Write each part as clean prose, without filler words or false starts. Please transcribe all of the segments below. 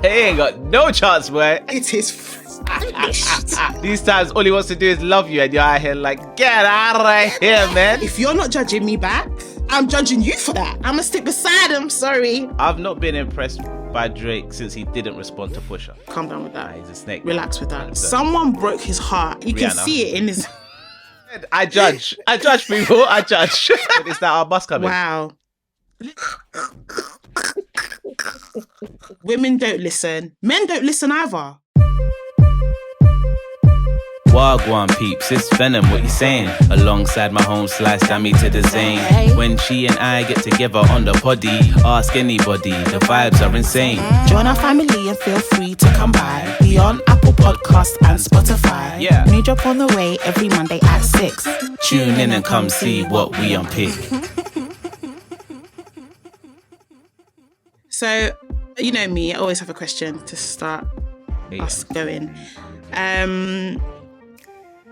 He ain't got no chance, boy. It is finished. These times, all he wants to do is love you, and you're out here like, get out of here, man. If you're not judging me back, I'm judging you for that. I'm gonna stick beside him. Sorry. I've not been impressed by Drake since he didn't respond to Pusha. Calm down with that. He's a snake. Relax with that. Someone broke his heart. You can see it in his. I judge people. I judge. Is that our bus coming? Wow. Women don't listen. Men don't listen either. Wagwan peeps, it's Venom, what you saying? Alongside my home slice, damn me to the zane. When she and I get together on the poddy, ask anybody, the vibes are insane. Join our family and feel free to come by. We on Apple Podcasts and Spotify. Yeah. New drop on the way every Monday at 6. Tune in and come see what we unpick. So, you know me, I always have a question to start us going.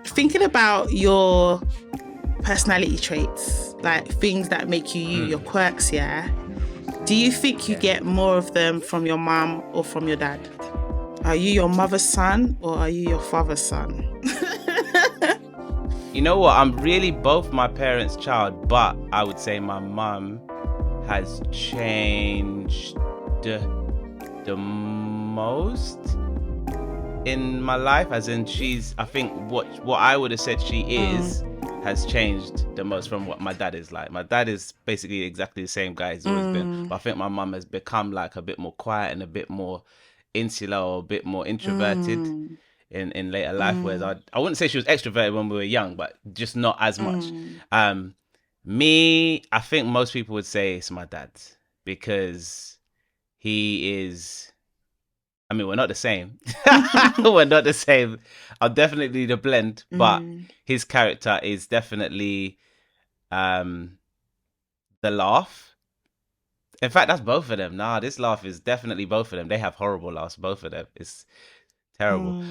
Thinking about your personality traits, like things that make you you, your quirks, yeah? Do you think you get more of them from your mum or from your dad? Are you your mother's son or are you your father's son? You know what? I'm really both my parents' child, but I would say my mum has changed the most in my life, as in I think what I would have said she is has changed the most from what my dad is like. My dad is basically exactly the same guy he's always been, but I think my mum has become like a bit more quiet and a bit more insular or a bit more introverted in later life, whereas I wouldn't say she was extroverted when we were young, but just not as much. Me, I think most people would say it's my dad, because he is, I mean, we're not the same. We're not the same. I'm definitely the blend, but his character is definitely the laugh. In fact, that's both of them. Nah, this laugh is definitely both of them. They have horrible laughs, both of them. It's terrible.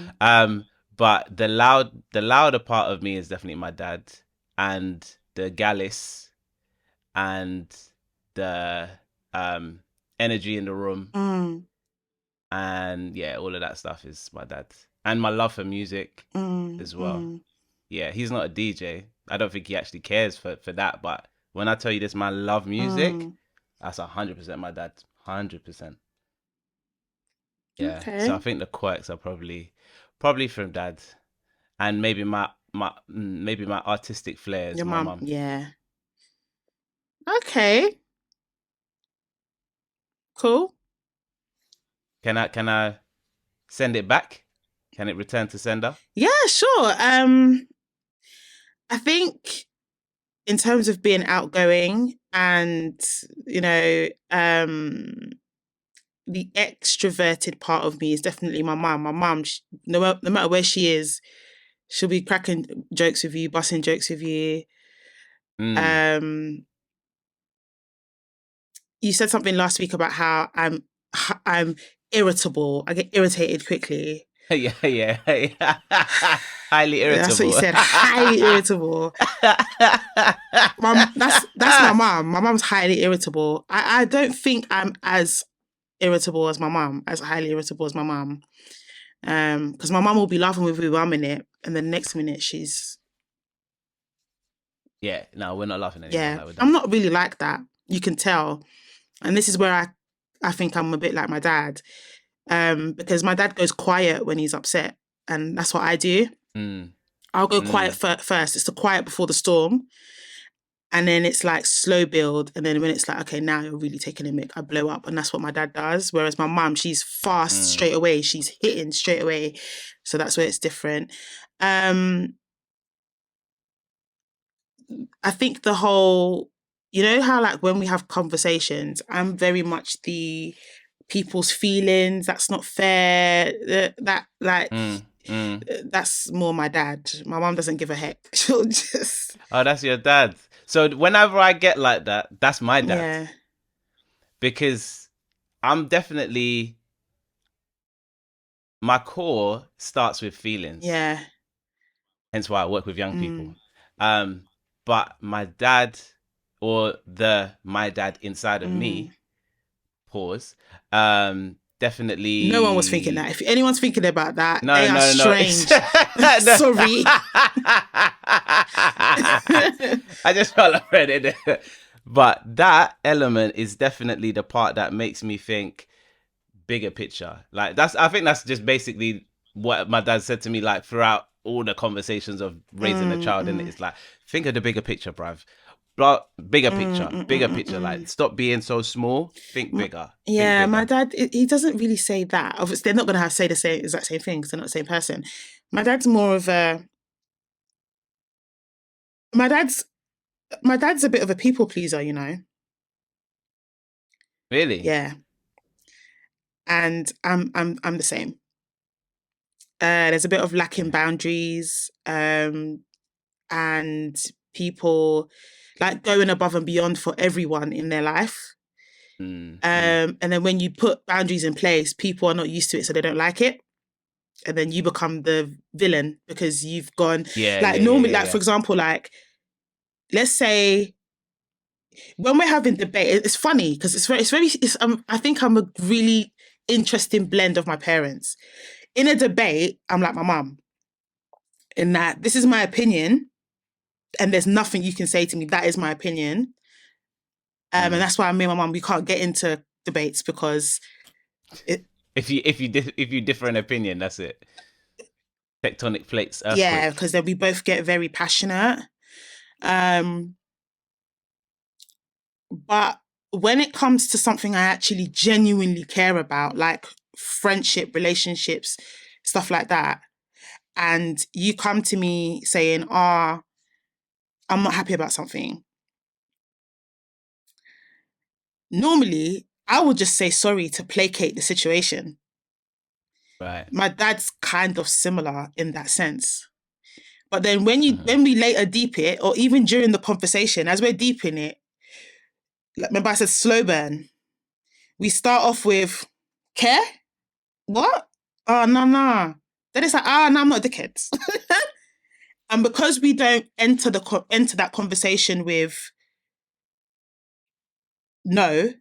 But the louder part of me is definitely my dad, and the gallus and the energy in the room. And yeah, all of that stuff is my dad. And my love for music as well. Yeah, he's not a DJ. I don't think he actually cares for that. But when I tell you this man love music, that's 100% my dad. 100%. Yeah. Okay. So I think the quirks are probably from dad. And maybe my artistic flair is my mum. Yeah. Okay. Cool. Can I send it back? Can it return to sender? Yeah, sure. I think in terms of being outgoing and, you know, the extroverted part of me is definitely my mum. My mum, no matter where she is, she'll be cracking jokes with you, busting jokes with you. You said something last week about how I'm irritable. I get irritated quickly. Yeah. Highly irritable. That's what you said. Highly irritable. That's my mum. My mum's highly irritable. I don't think I'm as irritable as my mum, as highly irritable as my mum. Because my mum will be laughing with me 1 minute, and the next minute she's... Yeah, no, we're not laughing anymore. Yeah, like I'm not really like that. You can tell. And this is where I think I'm a bit like my dad. Because my dad goes quiet when he's upset, and that's what I do. I'll go quiet first. It's the quiet before the storm, and then it's like slow build, and then when it's like, okay, now you're really taking a mick, I blow up. And that's what my dad does, whereas my mum, she's fast straight away, she's hitting straight away, so that's where it's different. I think the whole, you know how like when we have conversations, I'm very much the people's feelings, that's not fair, that's more my dad. My mum doesn't give a heck. She'll just... Oh, that's your dad. So whenever I get like that, that's my dad. Yeah. Because I'm definitely... My core starts with feelings. Yeah. Hence why I work with young people. But my dad, or my dad inside of me, pause, definitely. No one was thinking that. If anyone's thinking about that, No, they are strange. Sorry. I just felt like read it. But that element is definitely the part that makes me think bigger picture. Like I think that's just basically what my dad said to me, like throughout all the conversations of raising a child. And it's like, think of the bigger picture, bruv. Bigger picture. Like, stop being so small. Think bigger. Yeah, think bigger. my dad, he doesn't really say that. Obviously, they're not going to say the same exact same thing because they're not the same person. My dad's more of a. My dad's a bit of a people pleaser, you know. Really? Yeah. And I'm the same. There's a bit of lacking boundaries, and people like going above and beyond for everyone in their life. And then when you put boundaries in place, people are not used to it, so they don't like it. And then you become the villain because you've gone normally, for example, like let's say when we're having debate, it's funny because I think I'm a really interesting blend of my parents. In a debate, I'm like my mum in that this is my opinion and there's nothing you can say to me. That is my opinion. And that's why me and my mum, we can't get into debates because if you differ in opinion, that's it. Tectonic plates. Yeah, because then we both get very passionate. But when it comes to something I actually genuinely care about, like friendship, relationships, stuff like that, and you come to me saying, I'm not happy about something. Normally, I would just say sorry to placate the situation. Right. My dad's kind of similar in that sense. But then when we later deep it, or even during the conversation, as we're deep in it, like, remember I said slow burn. We start off with care. What? Oh, no. Then it's like, no, I'm not a dickhead. And because we don't enter that conversation with no,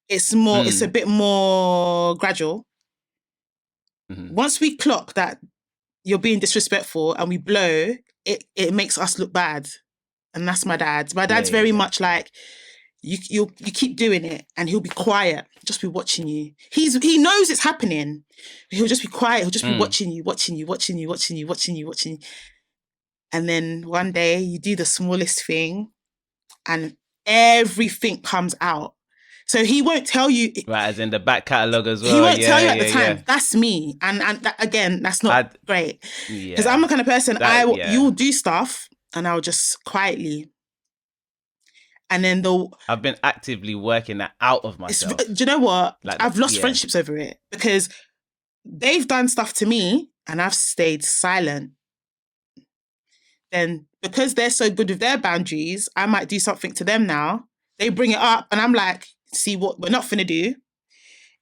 it's a bit more gradual. Once we clock that you're being disrespectful and we blow, it makes us look bad. And that's my dad. My dad's very much like, you keep doing it and he'll be quiet, just be watching you. He knows it's happening. He'll just be quiet. He'll just be watching you. And then one day you do the smallest thing and everything comes out. So he won't tell you. Right, as in the back catalogue as well. He won't tell you at the time. Yeah. That's me. And that, again, that's not great. Because I'm the kind of person, you'll do stuff and I'll just quietly. And then I've been actively working that out of myself. Do you know what? Like, I've lost friendships over it because they've done stuff to me and I've stayed silent. Then because they're so good with their boundaries, I might do something to them now. They bring it up and I'm like, see, what we're not finna do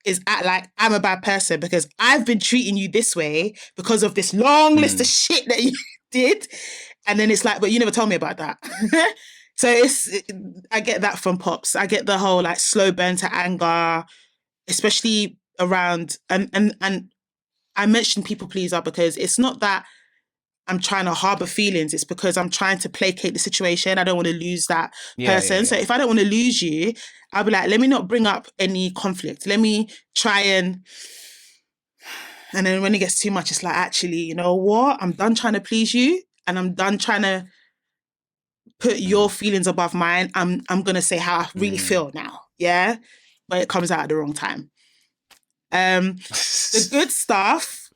is act like I'm a bad person because I've been treating you this way because of this long list of shit that you did. And then it's like, but you never told me about that. So I get that from Pops. I get the whole like slow burn to anger, especially around, and I mentioned people pleaser because it's not that I'm trying to harbor feelings. It's because I'm trying to placate the situation. I don't want to lose that person. Yeah. So if I don't want to lose you, I'll be like, let me not bring up any conflict. Let me try and then when it gets too much, it's like, actually, you know what? I'm done trying to please you and I'm done trying to put your feelings above mine. I'm going to say how I really feel now. Yeah. But it comes out at the wrong time. The good stuff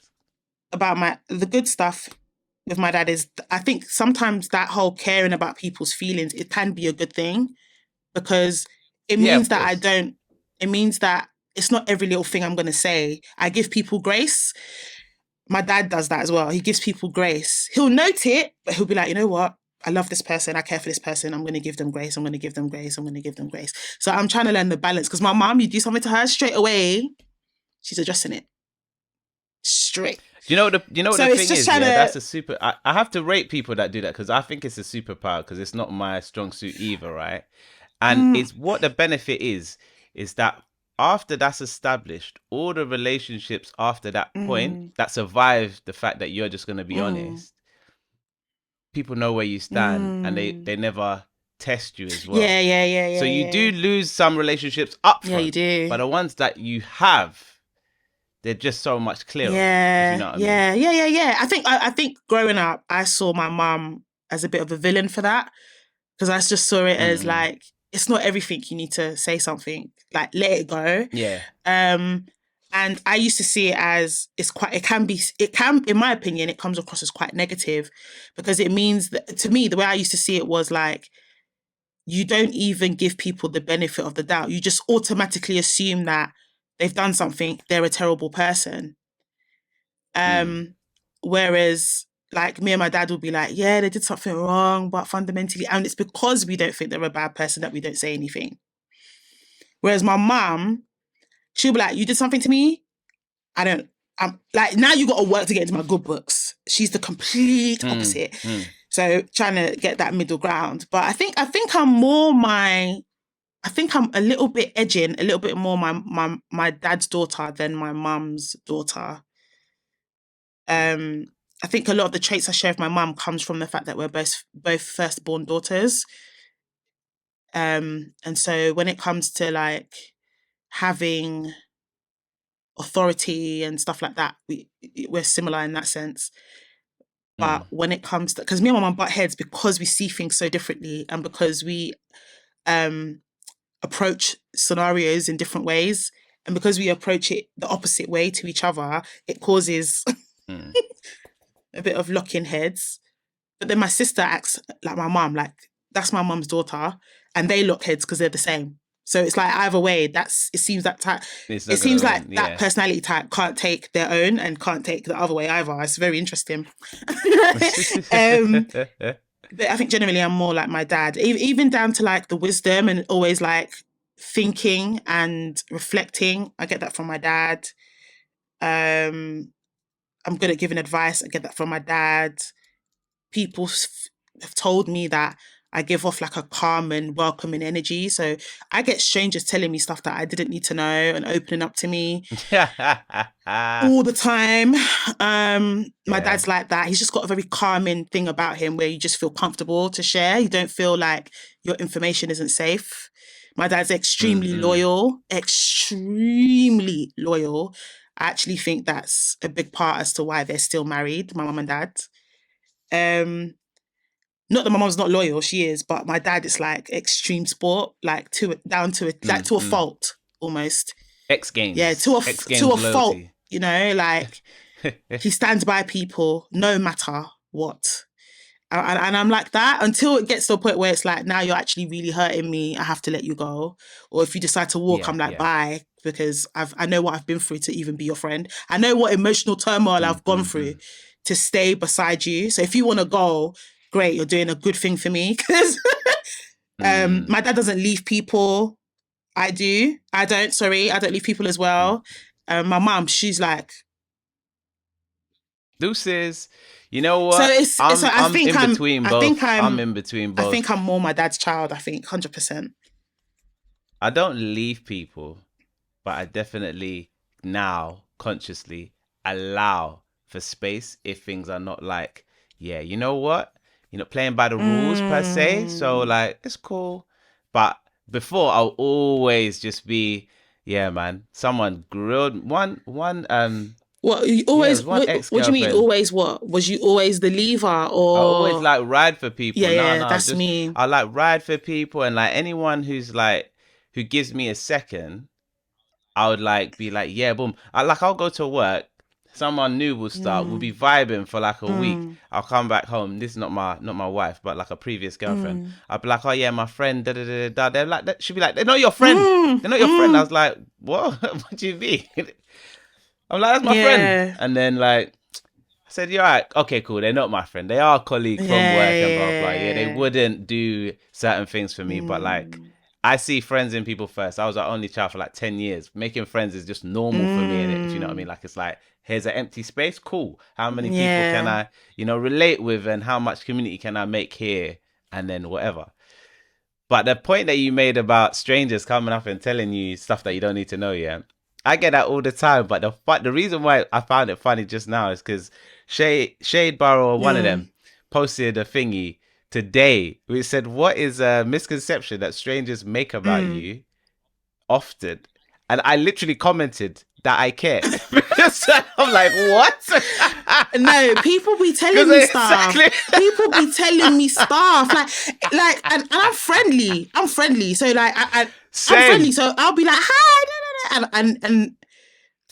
with my dad is, I think sometimes that whole caring about people's feelings, it can be a good thing because it means that it means that it's not every little thing I'm going to say. I give people grace. My dad does that as well. He gives people grace. He'll note it, but he'll be like, you know what? I love this person. I care for this person. I'm going to give them grace. I'm going to give them grace. I'm going to give them grace. So I'm trying to learn the balance because my mom, you do something to her straight away, she's addressing it straight. Do you know what the thing is? That's a super. I have to rate people that do that because I think it's a superpower because it's not my strong suit either, right? And it's what the benefit is that after that's established, all the relationships after that point that survive the fact that you're just going to be honest, people know where you stand and they never test you as well. Yeah. So you do lose some relationships up front. Yeah, you do. But the ones that you have, they're just so much clearer. Yeah, if you know what I mean. Yeah. I think growing up, I saw my mum as a bit of a villain for that, because I just saw it as like, it's not everything you need to say something. Like, let it go. Yeah. And I used to see it as it can, in my opinion, it comes across as quite negative, because it means that, to me, the way I used to see it was like, you don't even give people the benefit of the doubt. You just automatically assume that they've done something, they're a terrible person. Whereas like me and my dad would be like, yeah, they did something wrong, but fundamentally, and it's because we don't think they're a bad person that we don't say anything. Whereas my mum, she'll be like, you did something to me? I'm like, now you got to work to get into my good books. She's the complete opposite. So trying to get that middle ground. But I think I'm a little bit edging, a little bit more my dad's daughter than my mum's daughter. I think a lot of the traits I share with my mum comes from the fact that we're both firstborn daughters. And so when it comes to like having authority and stuff like that, we're similar in that sense. But when it comes to, because me and my mum butt heads because we see things so differently, and because we approach scenarios in different ways, and because we approach it the opposite way to each other, it causes a bit of locking heads. But then my sister acts like my mum, like that's my mum's daughter, and they lock heads because they're the same. So it's like either way, it seems like that personality type can't take their own and can't take the other way either. It's very interesting. But I think generally I'm more like my dad, even down to like the wisdom and always like thinking and reflecting. I get that from my dad. I'm good at giving advice. I get that from my dad. People have told me that I give off like a calm and welcoming energy. So I get strangers telling me stuff that I didn't need to know and opening up to me all the time. My dad's like that. He's just got a very calming thing about him where you just feel comfortable to share. You don't feel like your information isn't safe. My dad's extremely loyal. I actually think that's a big part as to why they're still married, my mum and dad. Not that my mom's not loyal, she is, but my dad is like extreme sport, like down to a fault almost. X Games. Yeah, to a fault, you know, like he stands by people no matter what. And I'm like that until it gets to a point where it's like, now you're actually really hurting me, I have to let you go. Or if you decide to walk, I'm like, bye, because I know what I've been through to even be your friend. I know what emotional turmoil I've gone through to stay beside you. So if you want to go, great, you're doing a good thing for me. Because my dad doesn't leave people. I do. I don't leave people as well. My mum, she's like, deuces. You know what? I'm in between both. I'm in between both. I think I'm more my dad's child, I think, 100%. I don't leave people, but I definitely now consciously allow for space if things are not like, yeah, you know what? You're not playing by the rules per se. So like, it's cool. But before I'll always just be, yeah, man, someone grilled one what you always? What do you mean? Always what? Was you always the leaver, or? I always like ride for people. Yeah, that's me. I like ride for people, and like anyone who gives me a second, I would like be like, yeah, boom. I'll go to work. Someone new will start. We'll be vibing for like a week. I'll come back home. This is not my wife, but like a previous girlfriend. I'll be like, oh yeah, my friend. Da da da da. They're like, she'll be like, they're not your friend. They're not your friend. I was like, what? What do you mean? I'm like, that's my friend. And then like, I said, you're right. Okay, cool. They're not my friend. They are a colleague from work and blah, blah. Yeah, they wouldn't do certain things for me. But like, I see friends in people first. I was our only child for like 10 years. Making friends is just normal for me. If you know what I mean? Like, it's like, here's an empty space. Cool. How many people can I, relate with, and how much community can I make here? And then whatever. But the point that you made about strangers coming up and telling you stuff that you don't need to know, yeah, I get that all the time. But the reason why I found it funny just now is because Shade Barrow, one of them, posted a thingy today which said, "What is a misconception that strangers make about you often?" And I literally commented that I care. Because I'm like, what? No, people be telling me stuff. People be telling me stuff. Like, and I'm friendly. So like, I'm friendly. So I'll be like, hi, and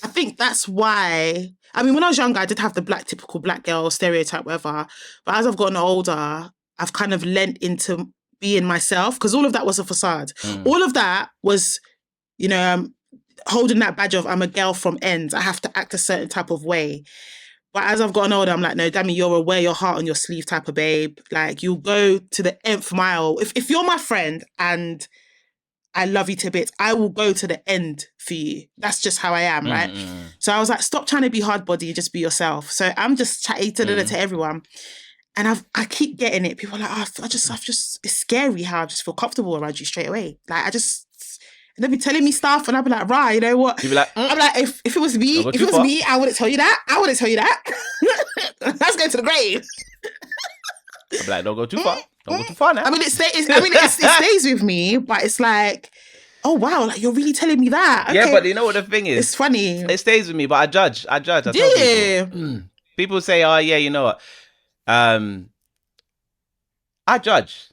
I think that's why. I mean, when I was younger, I did have the typical black girl stereotype, whatever. But as I've gotten older, I've kind of lent into being myself, because all of that was a facade. All of that was, you know, holding that badge of I'm a girl from ends. I have to act a certain type of way. But as I've gotten older, I'm like, no, Dammy, you're a wear your heart on your sleeve type of babe. Like, you'll go to the nth mile. If you're my friend and I love you to bits, I will go to the end for you. That's just how I am, right? So I was like, stop trying to be hard body, just be yourself. So I'm just chatting to everyone. And I keep getting it. People are like, I've just, it's scary how I just feel comfortable around you straight away. Like, and they'll be telling me stuff, and I'll be like, right, you know what? You'll be like, I'm like, if it was me, I wouldn't tell you that. Let's go to the grave. I'm like, don't go too far. Don't go too far now. I mean, it stays with me, but it's like, oh wow, like you're really telling me that. Okay. Yeah, but you know what the thing is? It's funny. It stays with me, but I judge. I tell people. People say, oh yeah, you know what? I judge.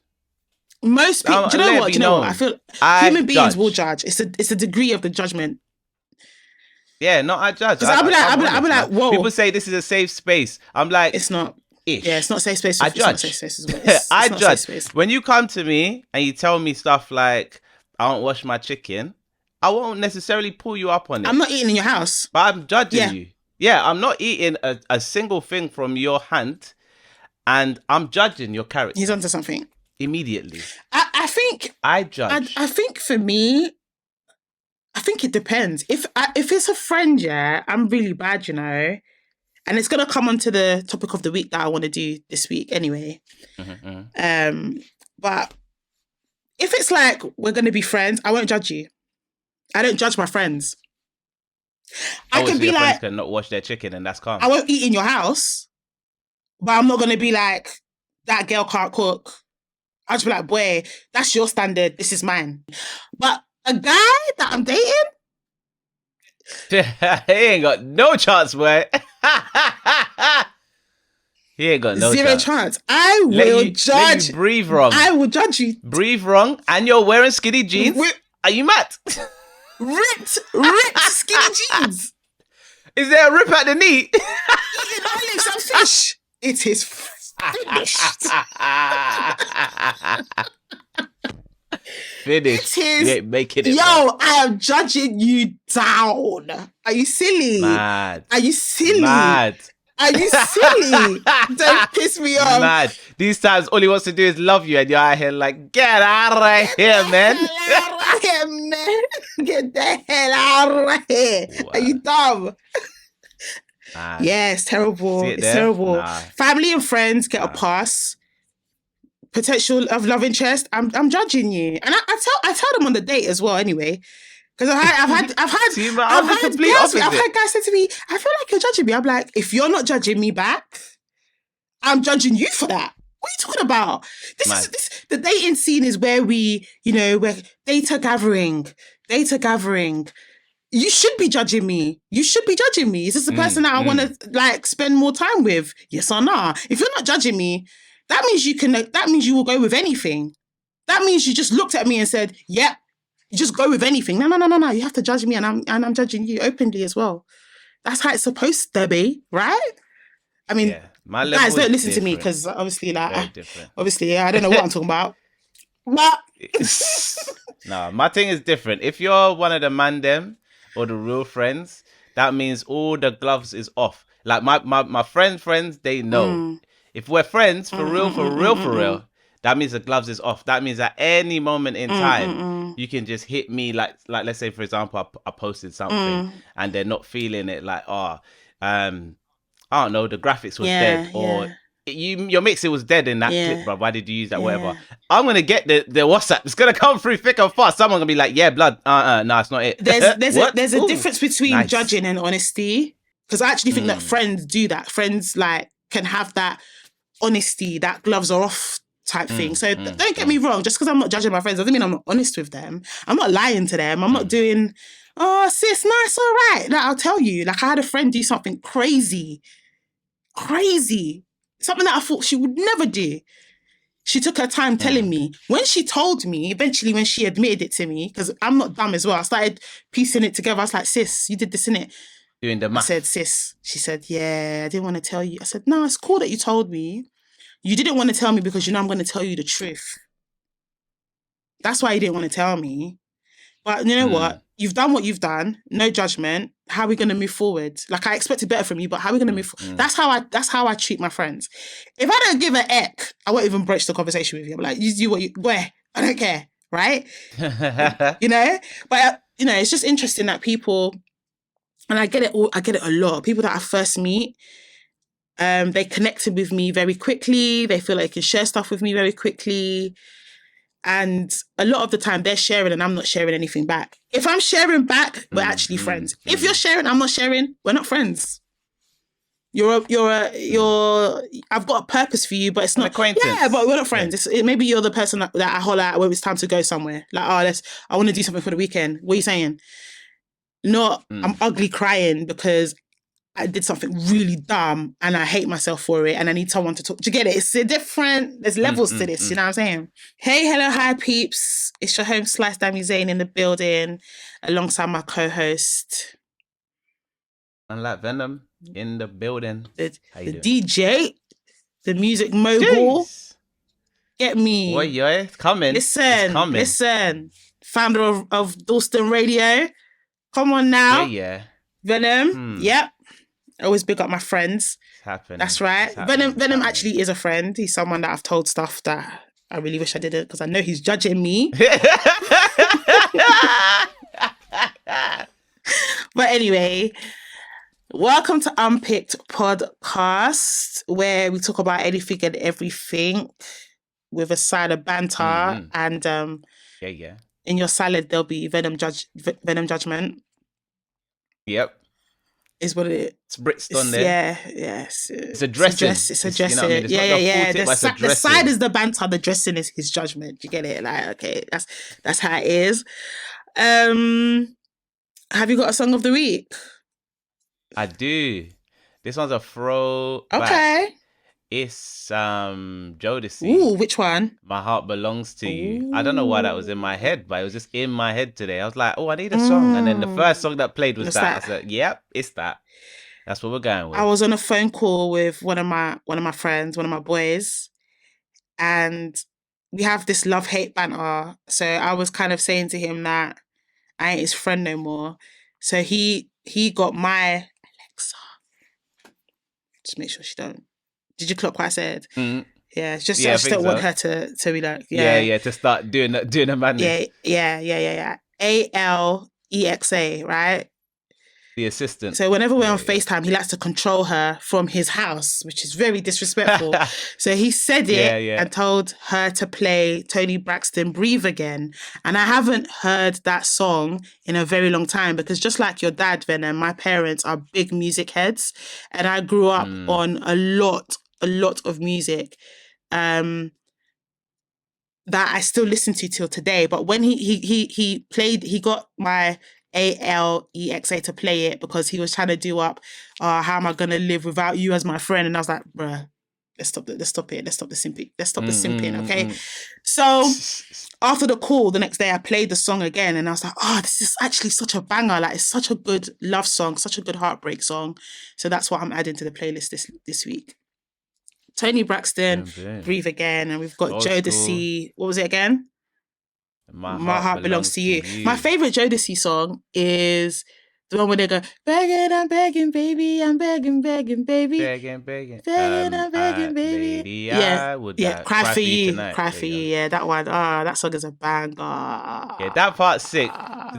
Most people, do you know what? I feel human beings will judge. It's a degree of the judgment. Yeah, no, I judge. I'll be like, whoa. People say this is a safe space. I'm like, it's not. Ish. Yeah, it's not safe space. I judge. I judge. When you come to me and you tell me stuff like, I won't wash my chicken, I won't necessarily pull you up on it. I'm not eating in your house. But I'm judging you. Yeah, I'm not eating a single thing from your hand, and I'm judging your character. He's onto something. Immediately. I think... I judge. I think for me, I think it depends. If it's a friend, yeah, I'm really bad, you know, and it's going to come onto the topic of the week that I want to do this week anyway. But if it's like, we're going to be friends, I won't judge you. I don't judge my friends. I can be like... friends can not wash their chicken and that's calm. I won't eat in your house, but I'm not going to be like, that girl can't cook. I'll just be like, boy, that's your standard. This is mine. But a guy that I'm dating... he ain't got no chance, boy. He ain't got no Zero chance. I will judge. Let you breathe wrong. I will judge you. Breathe wrong, and you're wearing skinny jeans. Are you mad? Ripped skinny jeans. Is there a rip at the knee? Eating olives and fish. It is finished. Finished. You ain't making it. Yo, I am judging you down. Are you silly? Mad. Are you silly? Mad. Are you silly? Don't piss me off. Mad. These times, all he wants to do is love you, and you're out here like, get out of here, man. Get the hell out of here. Wow. Are you dumb? Nah. Yeah, it's terrible. It's terrible. Nah. Family and friends get a pass. Potential of love interest, I'm judging you, and I tell them on the date as well. Anyway, because I've had guys say to me, I feel like you're judging me. I'm like, if you're not judging me back, I'm judging you for that. What are you talking about? The dating scene is where we're data gathering. You should be judging me. Is this the person that I want to like spend more time with? Yes or no? If you're not judging me, that means you will go with anything. That means you just looked at me and said, "Yep, you just go with anything." No. You have to judge me, and I'm judging you openly as well. That's how it's supposed to be, right? I mean, guys, don't listen to me because obviously, I don't know what I'm talking about. But no, my thing is different. If you're one of the man them or the real friends, that means all the gloves is off. Like my friends, they know. If we're friends, for real, that means the gloves is off. That means at any moment in time, you can just hit me like let's say, for example, I posted something and they're not feeling it like, I don't know, the graphics was dead or your mixer was dead in that Yeah. clip, bro. Why did you use that? Yeah. Whatever. I'm gonna get the WhatsApp. It's gonna come through thick and fast. Someone's gonna be like, yeah, blood. No, it's not it. There's a Ooh, difference between nice. judging and honesty, because I actually think that friends do that. Friends like can have that honesty, that gloves are off type thing. So don't get me wrong. Just because I'm not judging my friends doesn't mean I'm not honest with them. I'm not lying to them. I'm not doing, oh sis, no, it's all right. Like, I'll tell you. Like, I had a friend do something crazy, something that I thought she would never do. She took her time telling me. When she told me, eventually when she admitted it to me, because I'm not dumb as well, I started piecing it together. I was like, sis, you did this, innit? Doing the math. I said, sis. She said, yeah, I didn't want to tell you. I said, no, it's cool that you told me. You didn't want to tell me because you know I'm going to tell you the truth. That's why you didn't want to tell me. But you know what? You've done what you've done. No judgment. How are we going to move forward? Like, I expected better from you, but how are we going to move forward? That's how I treat my friends. If I don't give an eck, I won't even broach the conversation with you. I'm like, you do what you... Where? I don't care. Right? You know? But, you know, it's just interesting that people... And I get it a lot. People that I first meet, they connected with me very quickly. They feel like they can share stuff with me very quickly. And a lot of the time they're sharing and I'm not sharing anything back. If I'm sharing back, we're actually friends. If you're sharing, I'm not sharing, we're not friends. I've got a purpose for you, but it's not acquaintance. Yeah, but we're not friends. Maybe you're the person that I holler at when it's time to go somewhere. Like, I want to do something for the weekend. What are you saying? Not, I'm ugly crying because I did something really dumb and I hate myself for it and I need someone to talk. Do you get it? It's a different, there's levels to this, you know what I'm saying? Hey, hello, hi peeps. It's your home slice Dami Zane in the building alongside my co-host. Unlike Venom in the building. The DJ, the music mogul. Jeez. Get me. Boy, it's coming. Listen. Founder of Dalston Radio. Come on now. Yeah. Venom. Yep. I always big up my friends. It's happening. That's right. Venom actually is a friend. He's someone that I've told stuff that I really wish I didn't because I know he's judging me. But anyway, welcome to Unpicked Podcast, where we talk about anything and everything with a side of banter. And in your salad, there'll be Venom judgment. Yep. Is what it is. It's Brixton there. Yeah. It's a dressing. It's a dressing. You know what I mean? Yeah. The side is the banter. The dressing is his judgment. You get it? Like, okay, that's how it is. Have you got a song of the week? I do. This one's a throw. Okay. It's Jodeci. Ooh, which one? My Heart Belongs to You. I don't know why that was in my head, but it was just in my head today. I was like, oh, I need a song. And then the first song that played was that. I said, yep, it's that. That's what we're going with. I was on a phone call with one of my friends, one of my boys, and we have this love-hate banter. So I was kind of saying to him that I ain't his friend no more. So he got my Alexa. Just make sure she don't. Did you clock what I said? Yeah, it's just I just don't want her to be like, to start doing a madness. Yeah. Alexa, right? The assistant. So whenever we're on FaceTime, he likes to control her from his house, which is very disrespectful. So he said it and told her to play Tony Braxton Breathe Again. And I haven't heard that song in a very long time because just like your dad, Venom, my parents are big music heads. And I grew up on a lot of music that I still listen to till today. But when he got my Alexa to play it because he was trying to do up how am I gonna live without you as my friend, and I was like, bruh, let's stop it, let's stop the simping, okay? So after the call the next day I played the song again and I was like, oh, this is actually such a banger, like it's such a good love song, such a good heartbreak song. So that's what I'm adding to the playlist this week. Tony Braxton, Breathe Again, and we've got Jodeci. What was it again? My Heart Belongs to You. My favourite Jodeci song is The one where they go, begging, I'm begging, baby, I'm begging, begging, baby. Begging. Begging, I'm begging, baby. Lady, Yeah. I would Yeah. Cry for you. tonight. Cry for you. Yeah, that one. That song is a banger. Yeah, that part's sick.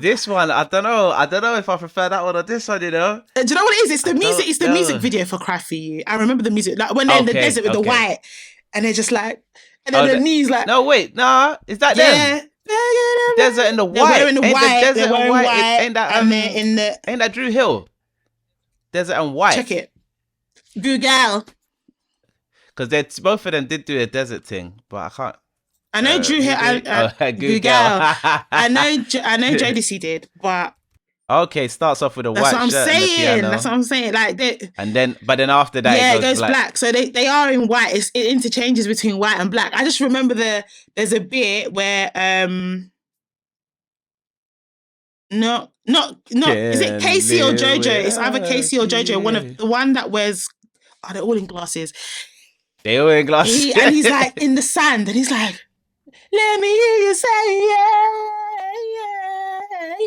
This one, I don't know if I prefer that one or this one, you know? Do you know what it is? It's the music. It's the music video for Cry for You. I remember the music. Like when they're in the desert with the white, and they're just like, and then the knees like. No, wait, nah. Is that them? Desert in the white. They're in the white. Desert they're wearing white. Ain't that and they're in the. Ain't that Drew Hill? Desert and white. Check it. Google. Because both of them did do a desert thing, but I can't. I know Drew Hill. Google. I know Jodeci did, but. Okay, starts off with a white shirt. That's what I'm saying. Like but then after that, it goes black. So they are in white. It interchanges between white and black. I just remember there's a bit where no, is it Casey or Jojo? It's either Casey or Jojo. The one that wears. Oh, they're all in glasses. They all in glasses. And he's like in the sand, and he's like, "Let me hear you say yeah."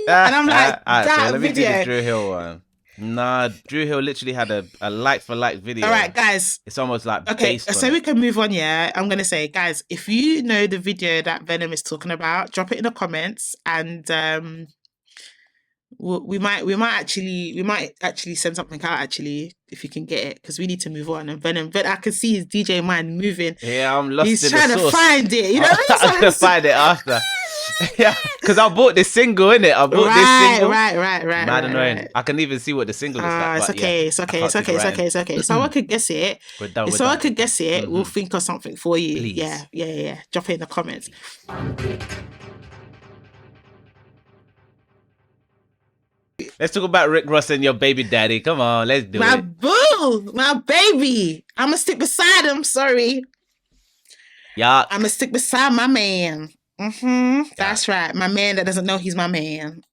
And I'm like, that let video. Me do the Drew Hill one. Nah, Drew Hill literally had a like for like video. All right, guys. It's almost like okay. So we can move on. Yeah, I'm gonna say, guys, if you know the video that Venom is talking about, drop it in the comments, and we might actually send something out actually if you can get it, because we need to move on. And Venom, but I can see his DJ mind moving. Yeah, I'm lost. He's trying to find it. You know, I'm gonna find it after. Yeah, because I bought this single, innit? I bought this single. Right. Mad annoying. Right. I can even see what the single is like. It's okay. So I could guess it. I could guess it. We'll think of something for you. Please. Yeah. Drop it in the comments. Let's talk about Rick Ross and your baby daddy. Come on, let's do my it. Boo, my baby. I'ma stick beside him. Sorry. Yeah. I'ma stick beside my man. That's right. My man that doesn't know he's my man.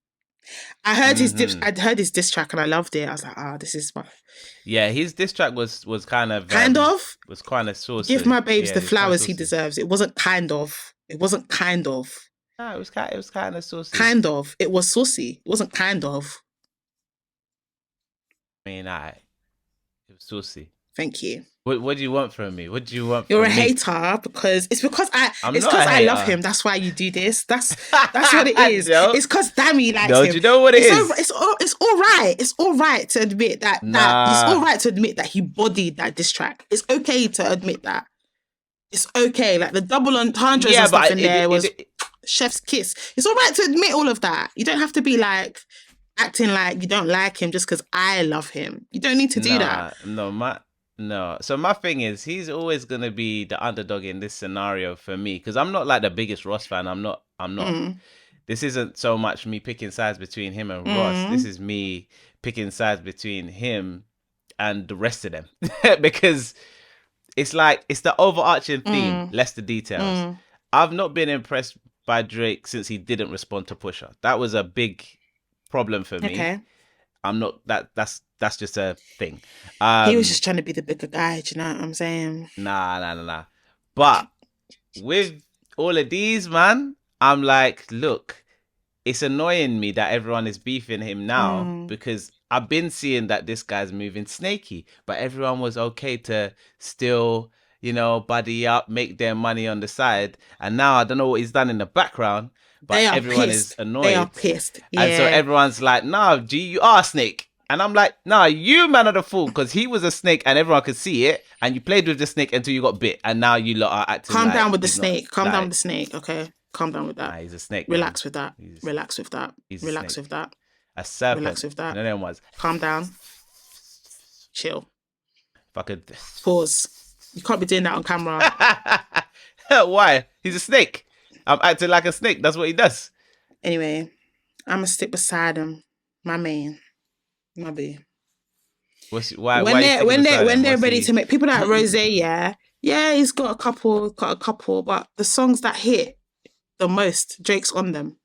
I heard his diss track and I loved it. I was like, this is my. Yeah, his diss track was kind of was kind of saucy. Give my babes the flowers he deserves. It wasn't kind of. No, it was kind of saucy. Kind of. It was saucy. It wasn't kind of. I mean, it was saucy. Thank you. What do you want from me? What do you want from me? You're a hater because I love him. That's why you do this. That's what it is. No. It's because Dammy likes him. Do you know what it is? It's all right. It's all right to admit that. It's all right to admit that he bodied that diss track. It's okay to admit that. It's okay. Like the double entendres and stuff in there was chef's kiss. It's all right to admit all of that. You don't have to be like acting like you don't like him just because I love him. You don't need to do that. No. So my thing is, he's always going to be the underdog in this scenario for me, because I'm not like the biggest Ross fan. I'm not. This isn't so much me picking sides between him and Ross. This is me picking sides between him and the rest of them. Because it's like, it's the overarching theme, less the details. I've not been impressed by Drake since he didn't respond to Pusha. That was a big problem for me. Okay. I'm not, that's just a thing. He was just trying to be the bigger guy, do you know what I'm saying? Nah. But with all of these, man, I'm like, look, it's annoying me that everyone is beefing him now, because I've been seeing that this guy's moving snaky, but everyone was okay to still, buddy up, make their money on the side. And now I don't know what he's done in the background, but everyone is annoyed. They are pissed. Yeah. And so everyone's like, nah, G, you are a snake. And I'm like, nah, you man are the fool, because he was a snake and everyone could see it, and you played with the snake until you got bit, and now you lot are acting Calm down with the snake. Calm down with the snake, okay? Calm down with that. Nah, he's a snake. Relax with that. Relax with that. Relax with that. A serpent. Relax with that. No, them was. Calm down. Chill. If I could... Pause. You can't be doing that on camera. Why? He's a snake. I'm acting like a snake. That's what he does. Anyway, I'm going to stick beside him. My man. My boo. Why when they're ready to make... People like Rose, yeah, he's got a couple, but the songs that hit the most, Drake's on them.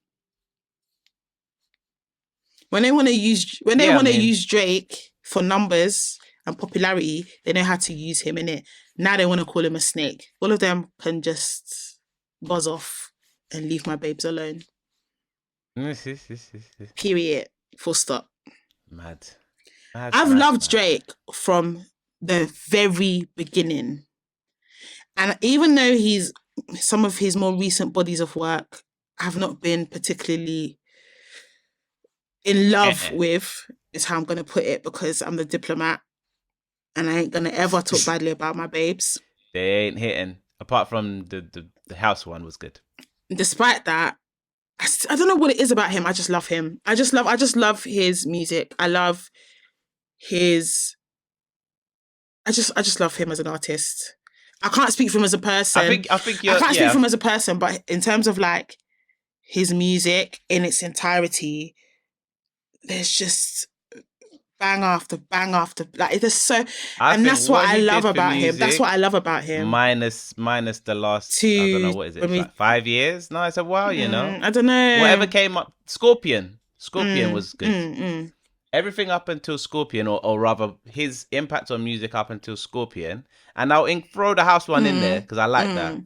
When they want to use Drake for numbers and popularity, they know how to use him, innit? Now they want to call him a snake. All of them can just buzz off and leave my babes alone. Period. Full stop. Mad. I've loved Drake from the very beginning. And even though some of his more recent bodies of work have not been particularly in love with, is how I'm going to put it, because I'm the diplomat and I ain't going to ever talk badly about my babes. They ain't hitting. Apart from the house one was good. Despite that, I don't know what it is about him. I just love him. I just love his music. I love his... I just love him as an artist. I can't speak for him as a person. I think I can't speak for him as a person, but in terms of like his music in its entirety, there's just bang after bang after, like there's so, and that's what I love about him. That's what I love about him. Minus the last, I don't know, what is it? Like 5 years? No, it's a while, you know. I don't know. Whatever came up, Scorpion was good. Everything up until Scorpion, or rather his impact on music up until Scorpion, and I'll throw the house one in there because I like that.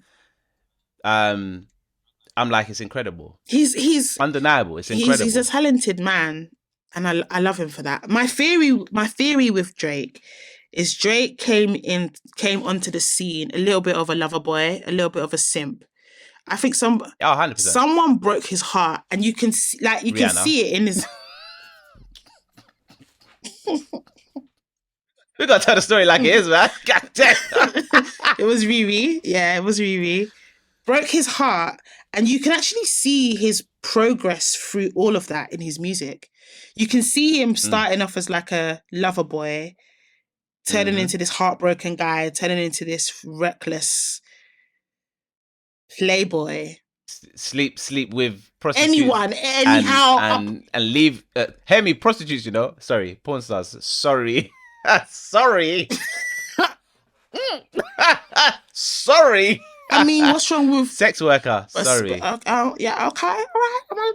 I'm like, it's incredible. He's undeniable. It's incredible. He's a talented man, and I love him for that. My theory with Drake is Drake came onto the scene a little bit of a lover boy, a little bit of a simp. I think 100%. Someone broke his heart, and you can see, can see it in his. We gotta tell the story like it is, man. God damn. It was Riri. Yeah, it was Riri. Broke his heart, and you can actually see his progress through all of that in his music. You can see him starting off as like a lover boy, turning into this heartbroken guy, turning into this reckless playboy. Sleep with prostitutes. Anyone, anyhow. And leave. Hear me, prostitutes, you know? Sorry, porn stars. Sorry. Sorry. Sorry. I mean, what's wrong with... Sex worker. Sorry. Yeah, okay. All right.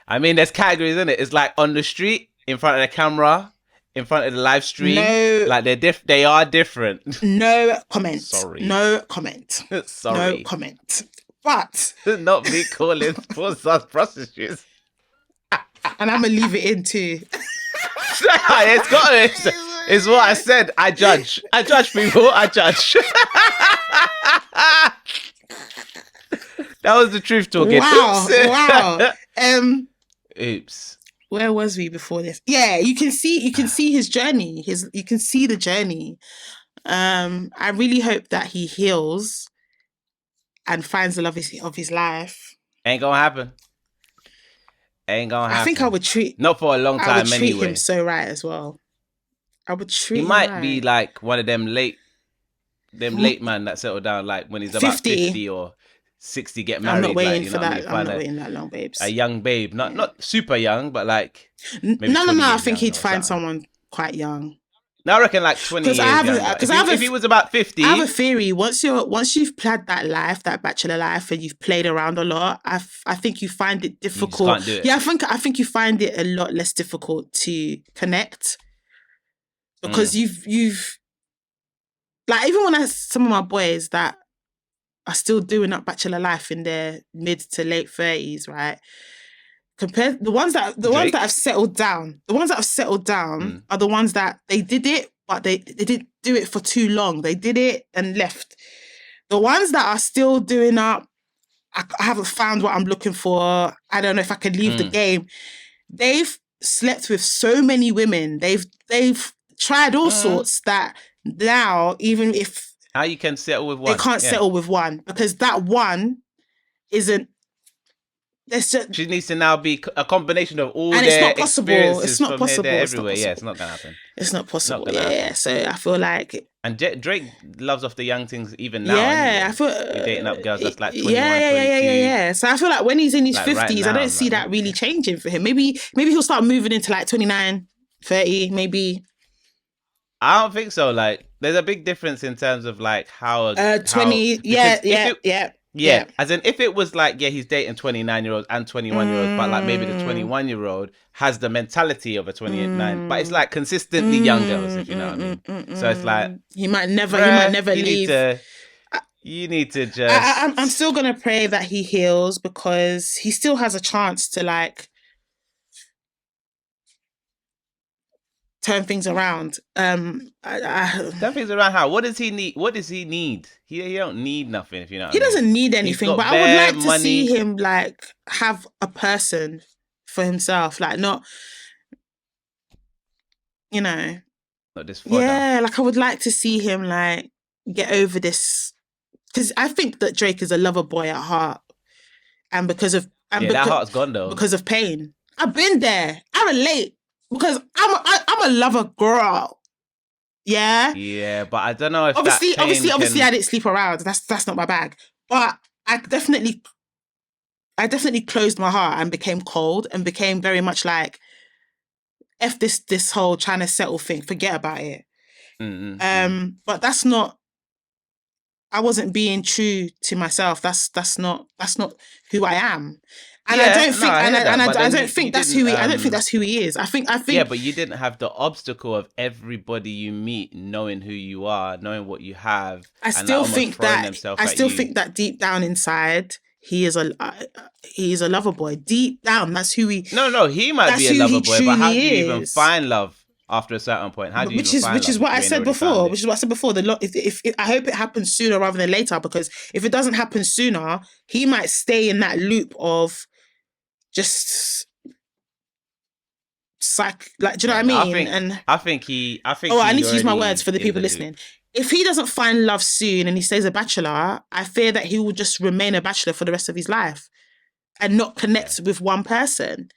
I mean, there's categories, isn't it? It's like on the street, in front of the camera, in front of the live stream. No. Like, they are different. No comment. Sorry. No comment. Sorry. No comment. But... Not me calling porn stars prostitutes. And I'm going to leave it in too. It's what I said. I judge people. I judge. That was the truth talking. Wow. Oops. Where was we before this? Yeah, you can see his journey. You can see the journey. I really hope that he heals and finds the love of his life. Ain't gonna happen. I think I would treat... Not for a long time anyway. I would treat him so right as well. I would treat him He might right. be like one of them late man that settle down like when he's about 50 or 60, get married. I'm not waiting like, for that. I'm not waiting that long, babes. A young babe. Not super young, but like... No. I think he'd find someone quite young. No, I reckon like 20 years younger. If he was about 50... I have a theory. Once you've played that life, that bachelor life, and you've played around a lot, I think you find it difficult. You just can't do it. Yeah, I think you find it a lot less difficult to connect. Because you've... Like, even when some of my boys that are still doing up bachelor life in their mid to late 30s, right? Compared the ones that have settled down, are the ones that they did it, but they didn't do it for too long. They did it and left. The ones that are still doing up, I haven't found what I'm looking for. I don't know if I can leave the game. They've slept with so many women. They've tried all sorts that now, even if how you can settle with one, they can't settle with one, because that one isn't. She needs to now be a combination of all and their it's not possible. It's not possible. Everywhere. Yeah, it's not gonna happen. It's not possible. Yeah. So I feel like. And Drake loves off the young things even now. Yeah, anyway. I feel you're dating up girls that's like 21, yeah. So I feel like when he's in his like 50s, right now, I don't see that really changing for him. Maybe he'll start moving into like 29, 30, maybe. I don't think so. Like, there's a big difference in terms of like how 20. Yeah. As in, if it was like, he's dating 29-year-olds and 21-year-olds, but like maybe the 21-year-old has the mentality of a 28-9, but it's like consistently young girls, if you know what I mean. So it's like he might never leave. You need to just. I'm still gonna pray that he heals, because he still has a chance to like turn things around. Turn things around how? What does he need? What does he need? He don't need nothing, if you know what I He mean. doesn't need He's anything, got but I would bare like to money. see him like have a person for himself, like not, you know, Not this fodder. yeah, like I would like to see him like get over this, because I think that Drake is a lover boy at heart, and because of that heart's gone though. because of pain. I've been there. I relate because I'm a lover girl. Yeah. Yeah, but I don't know if obviously can... I didn't sleep around. That's not my bag. But I definitely closed my heart and became cold and became very much like, F this whole trying to settle thing. Forget about it. But that's not, I wasn't being true to myself. That's not who I am. And I don't think, I don't think that's who he. I don't think that's who he is. I think. Yeah, but you didn't have the obstacle of everybody you meet knowing who you are, knowing what you have. I still think that deep down inside, he is a lover boy. Deep down, that's who he. No, he might be a lover boy, but how do you even find love after a certain point? How do you even find love? Which is what I said before. If I hope it happens sooner rather than later, because if it doesn't happen sooner, he might stay in that loop of just like, do you know what I mean? I think I need to use my words for the people listening. If he doesn't find love soon and he stays a bachelor, I fear that he will just remain a bachelor for the rest of his life and not connect with one person.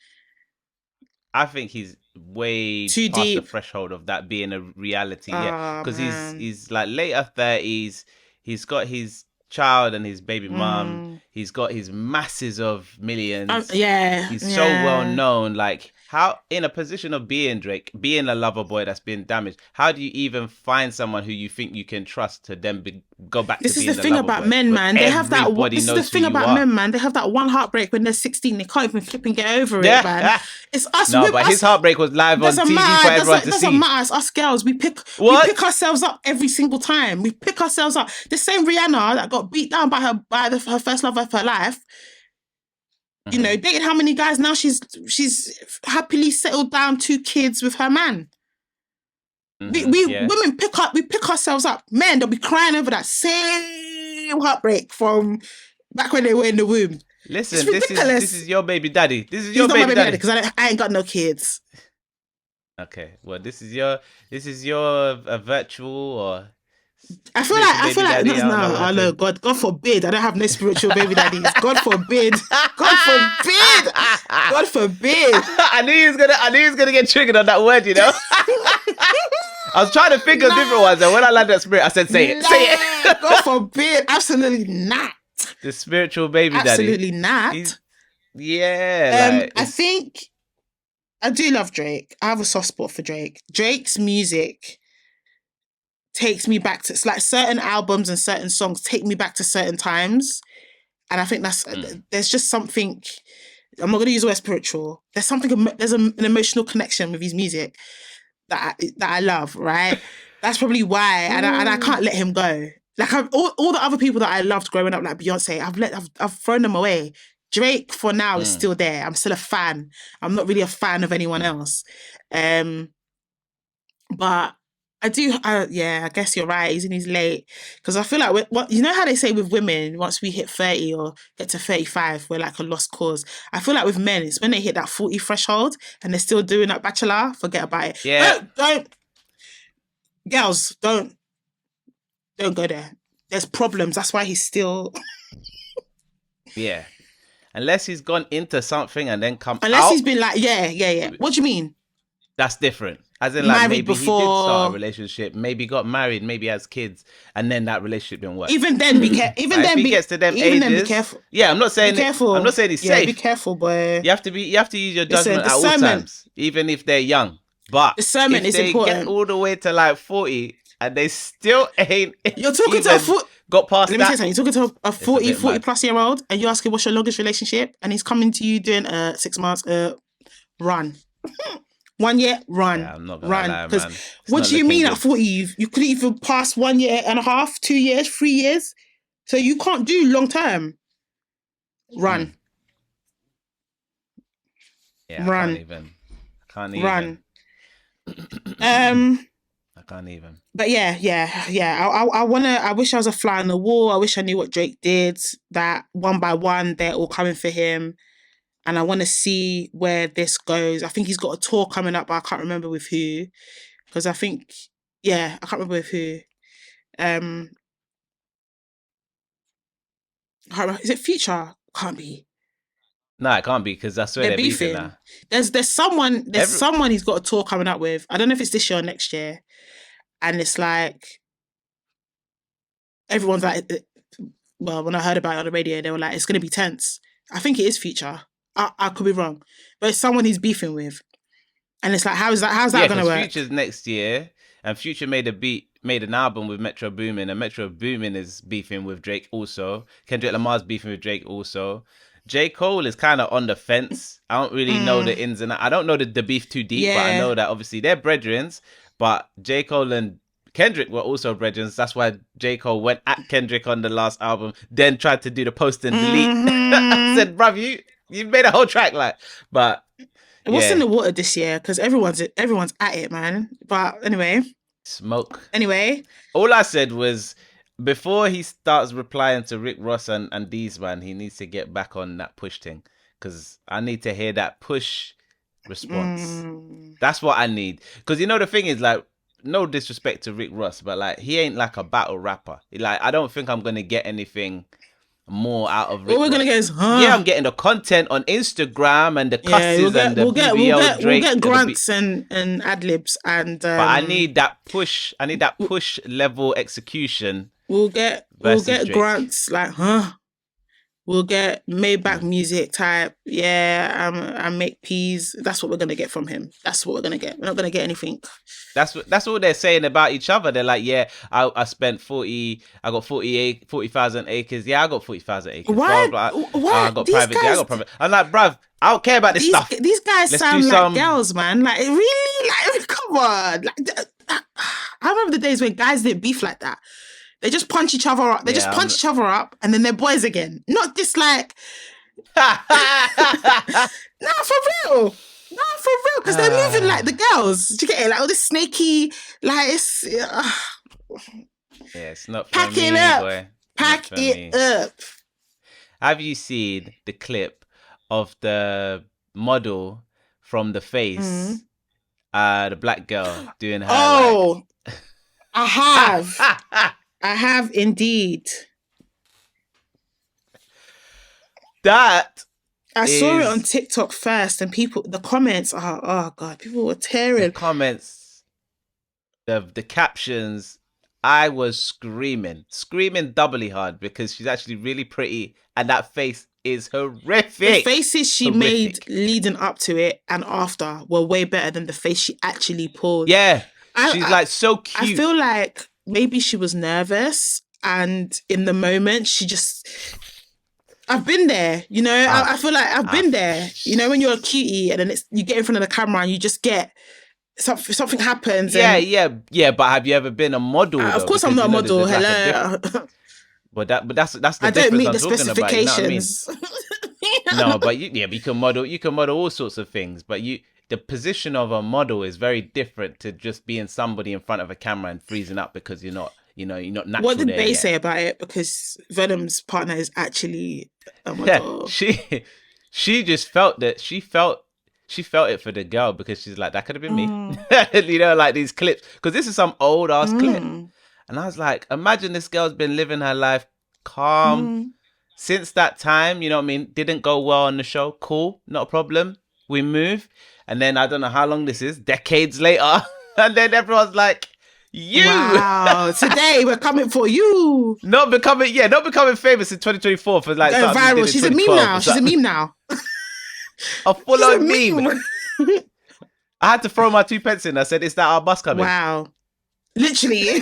I think he's way too past deep. The threshold of that being a reality. Because he's like later 30s. He's got his child and his baby mum. He's got his masses of millions. He's so well known. Like, how, in a position of being Drake, being a lover boy that's been damaged, how do you even find someone who you think you can trust to then go back to being a lover boy? This is the thing about men, man. They have that. This is the thing about men, man. They have that one heartbreak when they're 16. They can't even flip and get over it, man. It's us. No, but his heartbreak was live on TV for everyone to see. Doesn't matter. It's us girls. We pick ourselves up every single time. We pick ourselves up. The same Rihanna that got beat down by her first love of her life. You know, dating how many guys now? She's happily settled down, 2 kids with her man. Women pick ourselves up. Men, they'll be crying over that same heartbreak from back when they were in the womb. Listen, this is your baby daddy. This is your baby daddy because I ain't got no kids. Okay, well, this is your virtual or. I feel like no, God forbid. I don't have no spiritual baby daddies. God forbid. God forbid. God forbid. I knew he was gonna get triggered on that word, you know. I was trying to think of different ones, and when I landed that spirit, I said, "Say it." God forbid. Absolutely not. The spiritual baby daddy. Absolutely not. I think I do love Drake. I have a soft spot for Drake. Drake's music takes me back to, like, certain albums and certain songs take me back to certain times. And I think that's, there's just something, I'm not going to use the word spiritual. There's an emotional connection with his music that I love, right? That's probably why. And I can't let him go. Like, all the other people that I loved growing up, like Beyonce, I've thrown them away. Drake for now is still there. I'm still a fan. I'm not really a fan of anyone else. But I guess you're right. He's in his late. Because I feel like, you know how they say with women, once we hit 30 or get to 35, we're like a lost cause. I feel like with men, it's when they hit that 40 threshold and they're still doing that bachelor, forget about it. Yeah. Girls, don't go there. There's problems. That's why he's still... Yeah. Unless he's gone into something and then come Unless out. he's been like, yeah. What do you mean? That's different. As in, like, married maybe before... he did start a relationship, maybe got married, maybe has kids, and then that relationship didn't work. Even then, be careful. Even then, be careful. Yeah, I'm not saying he's safe. Be careful, boy. You have to use your judgment at all times, even if they're young. But discernment is important. If they get all the way to like 40 and they still ain't. You're talking to got past Let me say something. You're talking to a 40 plus year old, and you ask him what's your longest relationship, and he's coming to you doing 6 months. Run. 1 year, run. Yeah, I'm not gonna lie, man. What do you mean at 40? You could even pass 1 year and a half, 2 years, 3 years. So you can't do long term. Run. Yeah, run. I can't even. Run. I can't even. But yeah. I wish I was a fly on the wall. I wish I knew what Drake did. That one by one, they're all coming for him. And I want to see where this goes. I think he's got a tour coming up, but I can't remember with who. Because I think, I can't remember with who. Is it Future? Can't be. No, it can't be because I swear they're beefing now. There's someone he's got a tour coming up with. I don't know if it's this year or next year. And it's like, everyone's like, well, when I heard about it on the radio, they were like, it's going to be tense. I think it is Future. I could be wrong. But it's someone he's beefing with. And it's like, how's that going to work? Future's next year. And Future made an album with Metro Boomin, and Metro Boomin is beefing with Drake also. Kendrick Lamar's beefing with Drake also. J. Cole is kind of on the fence. I don't really know the ins and outs. I don't know the beef too deep, but I know that obviously they're brethrens. But J. Cole and Kendrick were also brethrens. That's why J. Cole went at Kendrick on the last album, then tried to do the post and delete. I said, bruv, you made a whole track, like, but... What's in the water this year? Because everyone's at it, man. But anyway. Smoke. Anyway. All I said was... Before he starts replying to Rick Ross and these, man, he needs to get back on that push thing. Because I need to hear that push response. That's what I need. Because, the thing is, like, no disrespect to Rick Ross, but, like, he ain't, like, a battle rapper. Like, I don't think I'm going to get anything more out of Rick Ross. All we're going to get is, Yeah, I'm getting the content on Instagram and the cusses and the BBL Drake. We'll get grunts and ad-libs and... but I need that push. I need that push level execution. We'll get grunts like, We'll get Maybach music type. Yeah, I make peas. That's what we're gonna get from him. That's what we're gonna get. We're not gonna get anything. That's what they're saying about each other. They're like, yeah, I spent 40. I got 40,000 acres. Yeah, I got 40,000 acres. Why? I got private. Yeah, I got private. I'm like, bruv, I don't care about this stuff. These guys sound like girls, man. Like, really? Like, come on. Like, I remember the days when guys didn't beef like that. They just punch each other up. They just punch each other up, and then they're boys again. Not just like, no, for real. Because they're moving like the girls. Do you get it? Like all this snaky, like it's. Yeah, it's not. Pack for it me, up. Boy. Pack it up. Have you seen the clip of the model from The Face? The black girl doing her. Oh, I have. I have indeed. I saw it on TikTok first, and the comments are, oh God, people were tearing. The comments, the captions, I was screaming doubly hard because she's actually really pretty, and that face is horrific. The faces she made leading up to it and after were way better than the face she actually pulled. Yeah, she's like so cute. I feel like maybe she was nervous, and in the moment she just... I've been there, I feel like I've been there. When you're a cutie and then you get in front of the camera and you just get... Something happens. Yeah. But have you ever been a model? Of course, I'm not a model. Hello. But that's the difference. I don't meet the specifications. About, No, but you can model. You can model all sorts of things. But the position of a model is very different to just being somebody in front of a camera and freezing up because you're not natural. What did they say about it? Because Venom's partner is actually a model. She just felt that she felt it for the girl because she's like, that could have been me. Like these clips, because this is some old ass clip. And I was like, imagine this girl's been living her life calm since that time. You know what I mean? Didn't go well on the show. Cool, not a problem. We move. And then I don't know how long this is, decades later. And then everyone's like, wow, today we're coming for you. Not becoming famous in 2024 for like viral. She's a meme now. She's a meme now. A full-on meme. I had to throw my 2 pence in. I said, is that our bus coming? Wow. Literally.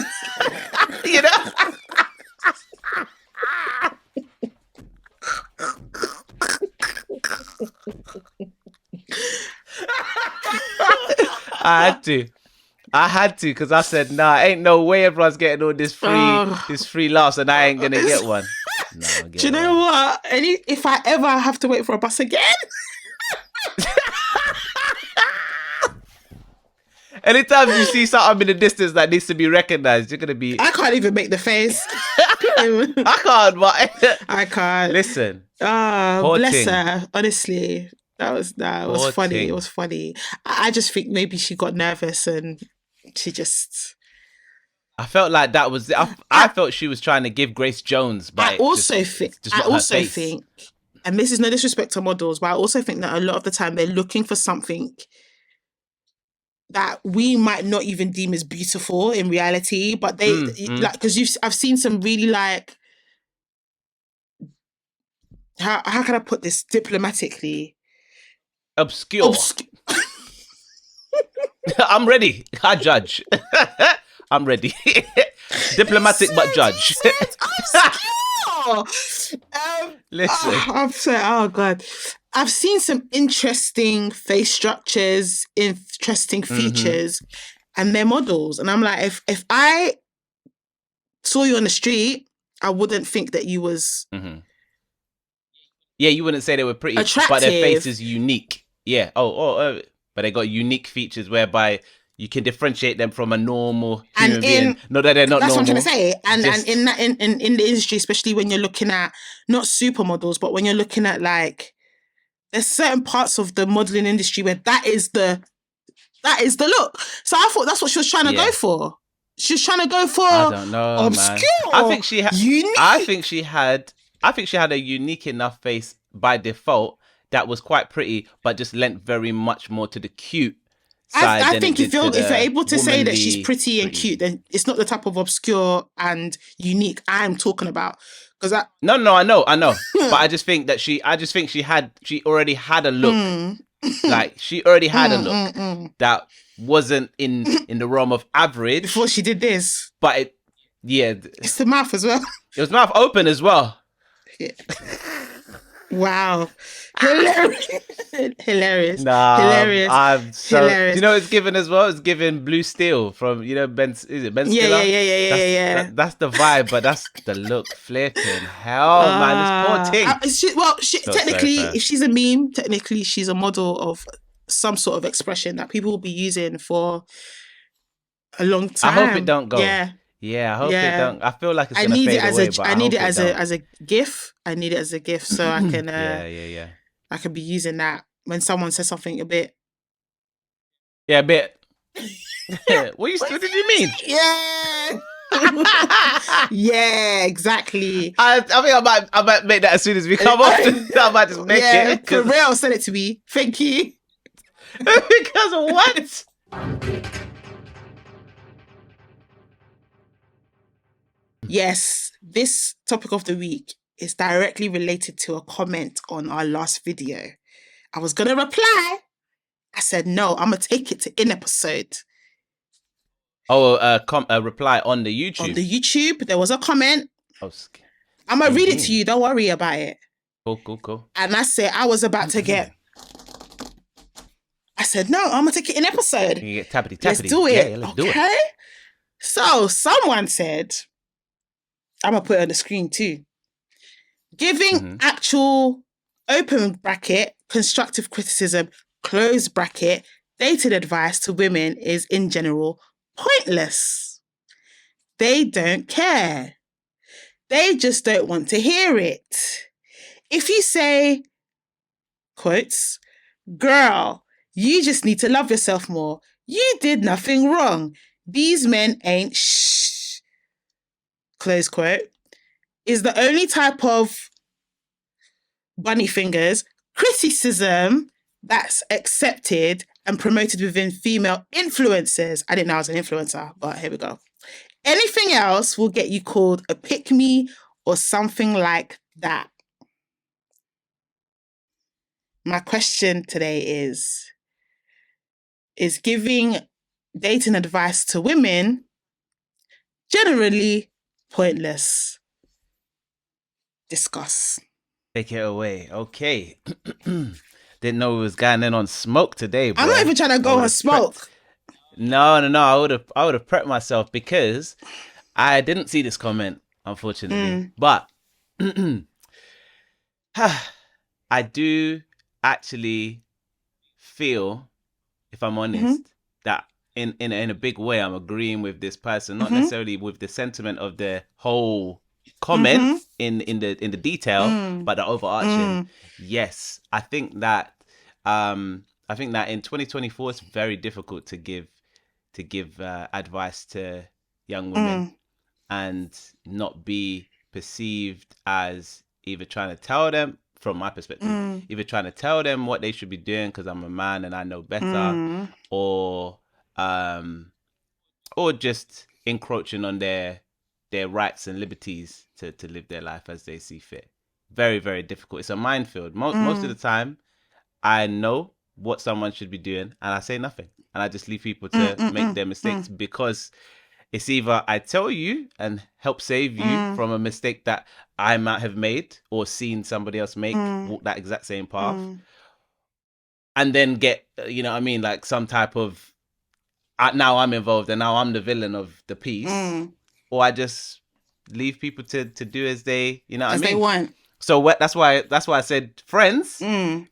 I had to because I said, nah, ain't no way everyone's getting all this free laughs and I ain't gonna get one. No, do you know what? If I ever have to wait for a bus again, Anytime you see something in the distance that needs to be recognized, you're gonna be. I can't even make the face. I can't, but I can't. Listen. Oh, bless thing. her. Honestly, that was funny. Thing. It was funny. I just think maybe she got nervous and she just. I felt like that was. I felt she was trying to give Grace Jones, but I also think, and this is no disrespect to models, but I also think that a lot of the time they're looking for something that we might not even deem as beautiful in reality, but they like, because I've seen some really like, how can I put this diplomatically? Obscure. I'm ready. I judge. I'm ready. Diplomatic but judge. Listen. I'm sorry. Oh God. I've seen some interesting face structures, interesting features, and they're models. And I'm like, if I saw you on the street, I wouldn't think that you was Yeah, you wouldn't say they were pretty, attractive, but their face is unique. Yeah. But they got unique features whereby you can differentiate them from a normal human being. Not that they're not that's normal. That's what I'm trying to say. And in the industry, especially when you're looking at not supermodels, but when you're looking at like, there's certain parts of the modeling industry where that is the look. So I thought that's what she was trying to go for. She was trying to go for. I don't know, obscure. Man. I think she unique. I think she had a unique enough face by default that was quite pretty, but just lent very much more to the cute side. I think if you're able to say that she's pretty and cute, then it's not the type of obscure and unique I'm talking about. No, I know. But I just think that she already had a look. Like she already had a look that wasn't in the realm of average before she did this. But it's the mouth as well. It was mouth open as well. Yeah. Wow. Hilarious. Nah, hilarious. I'm so hilarious. You know it's given as well? It's given Blue Steel from, Ben Stiller? Yeah. That's the vibe, but that's the look. Flipping hell, man. This poor thing. Technically, if she's a meme, technically she's a model of some sort of expression that people will be using for a long time. I hope it don't go. Yeah, I hope it don't. I feel like it's gonna fade away, but I need it as a GIF. I need it as a GIF so I can yeah. I can be using that when someone says something a bit. Yeah, a bit. What did you mean? Yeah. Yeah, exactly. I think I might make that as soon as we come off. I might just make it. For real, send it to me. Thank you. Because of what? Yes, this topic of the week is directly related to a comment on our last video. I was going to reply. I said, no, I'm going to take it to in episode. Oh, a reply on the YouTube. On the YouTube, there was a comment. I'm going to read it to you. Don't worry about it. Cool. And I said, I was about to get... I said, no, I'm going to take it in episode. You get tappity. Let's do it. Yeah, let's do it. Okay? So, someone said... I'm going to put it on the screen too. Giving actual open bracket, constructive criticism, close bracket, dating advice to women is in general pointless. They don't care. They just don't want to hear it. If you say, quotes, girl, you just need to love yourself more. You did nothing wrong. These men ain't close quote, is the only type of bunny fingers criticism that's accepted and promoted within female influencers. I didn't know I was an influencer, but here we go. Anything else will get you called a pick-me or something like that. My question today is giving dating advice to women generally pointless? Discuss. Take it away. Okay. Didn't know we was going in on smoke today, bro. I'm not even trying to go on smoke. No. I would have prepped myself because I didn't see this comment, unfortunately. But I do actually feel, if I'm honest, that in a big way, I'm agreeing with this person, not necessarily with the sentiment of the whole comment in the detail, but the overarching. Yes, I think that in 2024 it's very difficult to give advice to young women and not be perceived as either trying to tell them, from my perspective, either trying to tell them what they should be doing because I'm a man and I know better, or just encroaching on their rights and liberties to live their life as they see fit. Very, very difficult. It's a minefield. Most of the time, I know what someone should be doing and I say nothing. And I just leave people to make their mistakes because it's either I tell you and help save you from a mistake that I might have made or seen somebody else make, walk that exact same path, and then get, you know what I mean, like some type of, now I'm involved and now I'm the villain of the piece, or I just leave people to do as they, you know what I mean? They want. So that's why I said friends.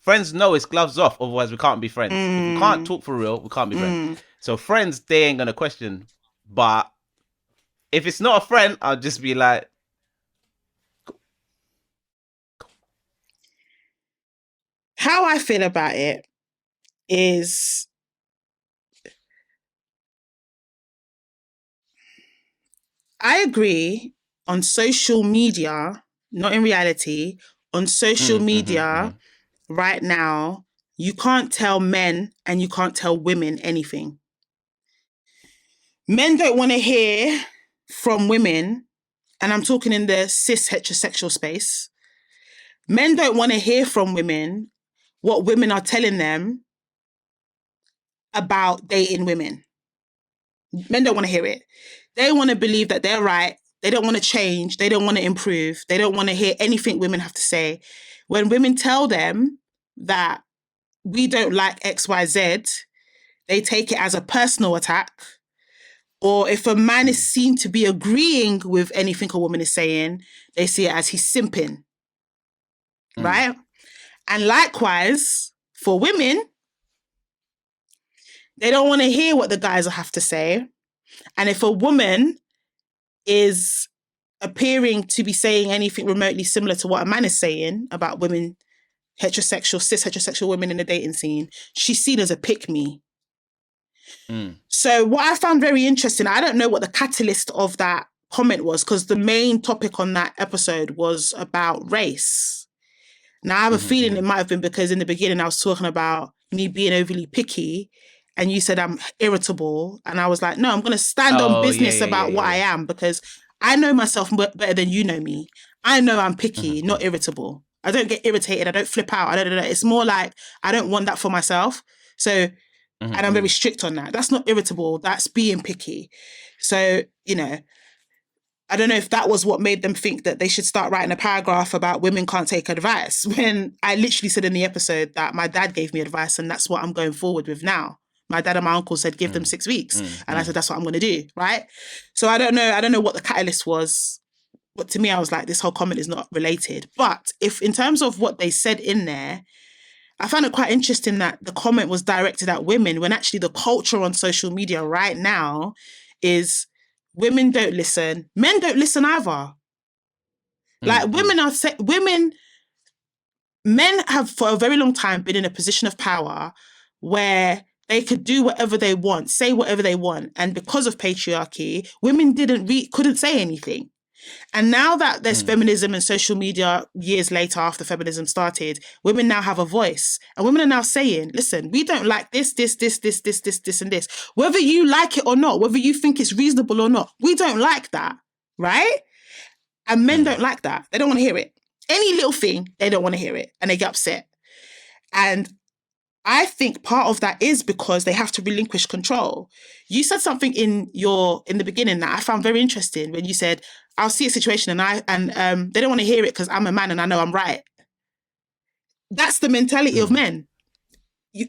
Friends know it's gloves off, otherwise we can't be friends. If we can't talk for real, we can't be friends. So friends, they ain't gonna question. But if it's not a friend, I'll just be like, how I feel about it is, I agree on social media, not in reality, on social media right now, you can't tell men and you can't tell women anything. Men don't want to hear from women, and I'm talking in the cis heterosexual space. Men don't want to hear from women what women are telling them about dating women. Men don't want to hear it. They want to believe that they're right. They don't want to change. They don't want to improve. They don't want to hear anything women have to say. When women tell them that we don't like XYZ, they take it as a personal attack. Or if a man is seen to be agreeing with anything a woman is saying, they see it as he's simping. Right? And likewise, for women, they don't want to hear what the guys have to say. And if a woman is appearing to be saying anything remotely similar to what a man is saying about women, cis heterosexual women in the dating scene, she's seen as a pick-me. So what I found very interesting, I don't know what the catalyst of that comment was, because the main topic on that episode was about race. Now, I have a feeling it might have been because in the beginning I was talking about me being overly picky and you said I'm irritable. And I was like, no, I'm going to stand on business about what I am, because I know myself better than you know me. I know I'm picky, not irritable. I don't get irritated. I don't flip out. It's more like I don't want that for myself. So, and I'm very strict on that. That's not irritable. That's being picky. So, you know, I don't know if that was what made them think that they should start writing a paragraph about women can't take advice, when I literally said in the episode that my dad gave me advice and that's what I'm going forward with now. My dad and my uncle said, give them 6 weeks. And I said, that's what I'm going to do. Right. So I don't know what the catalyst was. But to me, I was like, this whole comment is not related. But if in terms of what they said in there, I found it quite interesting that the comment was directed at women when actually the culture on social media right now is women don't listen. Men don't listen either. Like men have for a very long time been in a position of power where they could do whatever they want, say whatever they want. And because of patriarchy, women couldn't say anything. And now that there's feminism and social media years later after feminism started, women now have a voice. And women are now saying, listen, we don't like this, and this. Whether you like it or not, whether you think it's reasonable or not, we don't like that, right? And men don't like that. They don't want to hear it. Any little thing, they don't want to hear it. And they get upset. And I think part of that is because they have to relinquish control. You said something in the beginning that I found very interesting when you said, I'll see a situation and they don't want to hear it because I'm a man and I know I'm right. That's the mentality of men.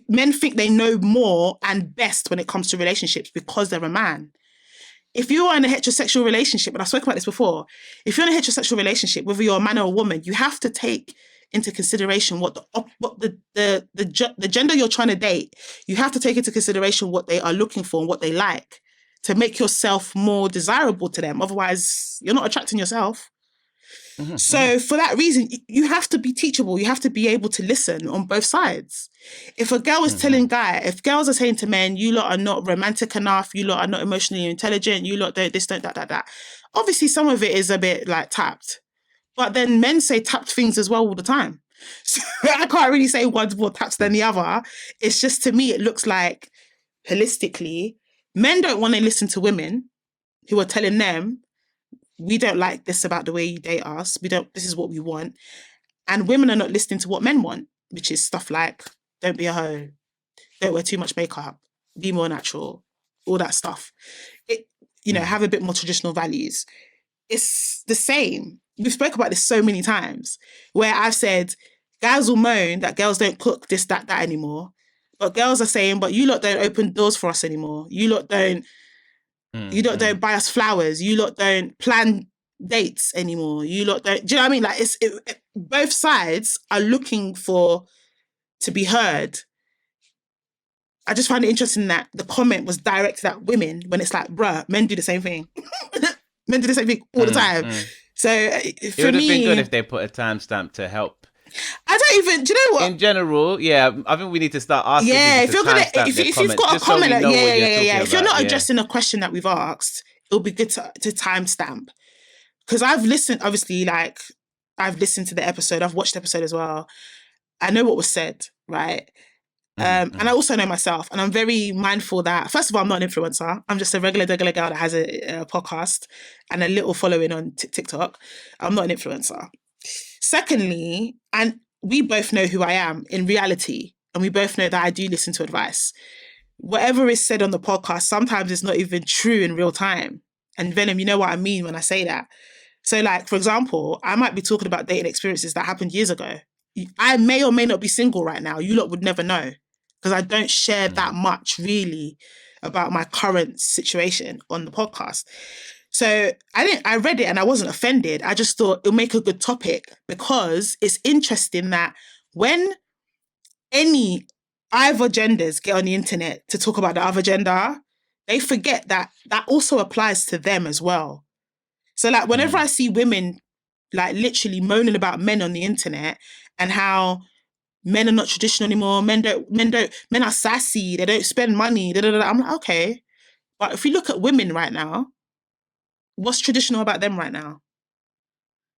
Men think they know more and best when it comes to relationships because they're a man. If you are in a heterosexual relationship, and I've spoken about this before, if you're in a heterosexual relationship, whether you're a man or a woman, you have to take into consideration what the gender you're trying to date, you have to take into consideration what they are looking for and what they like to make yourself more desirable to them. Otherwise, you're not attracting yourself. So for that reason, you have to be teachable. You have to be able to listen on both sides. If a girl is telling if girls are saying to men, you lot are not romantic enough, you lot are not emotionally intelligent, you lot don't this, don't that. Obviously, some of it is a bit like tapped. But then men say tapped things as well all the time. So I can't really say one's more tapped than the other. It's just, to me, it looks like holistically, men don't want to listen to women who are telling them, we don't like this about the way you date us. This is what we want. And women are not listening to what men want, which is stuff like, don't be a hoe, don't wear too much makeup, be more natural, all that stuff. Have a bit more traditional values. It's the same. We've spoken about this so many times where I've said, guys will moan that girls don't cook this, that anymore. But girls are saying, but you lot don't open doors for us anymore. You lot don't don't buy us flowers. You lot don't plan dates anymore. You lot don't. Do you know what I mean? Like, both sides are looking to be heard. I just find it interesting that the comment was directed at women when it's like, bruh, men do the same thing. Men do the same thing all the time. So it would have been good if they put a timestamp to help. I don't even. Do you know what? In general, yeah, I think we need to start asking. Yeah, if you've got a comment, if you're not addressing a question that we've asked, it'll be good to timestamp. Because I've listened, obviously, like I've listened to the episode, I've watched the episode as well. I know what was said, right? And I also know myself, and I'm very mindful that, first of all, I'm not an influencer. I'm just a regular girl that has a podcast and a little following on TikTok. I'm not an influencer. Secondly, and we both know who I am in reality, and we both know that I do listen to advice. Whatever is said on the podcast, sometimes it's not even true in real time. And Venom, you know what I mean when I say that. So, like, for example, I might be talking about dating experiences that happened years ago. I may or may not be single right now. You lot would never know, because I don't share that much really about my current situation on the podcast. So I read it and I wasn't offended. I just thought it'll make a good topic, because it's interesting that when either genders get on the internet to talk about the other gender, they forget that also applies to them as well. So like whenever I see women like literally moaning about men on the internet and how men are not traditional anymore, men are sassy, they don't spend money, I'm like, okay. But if we look at women right now, what's traditional about them right now?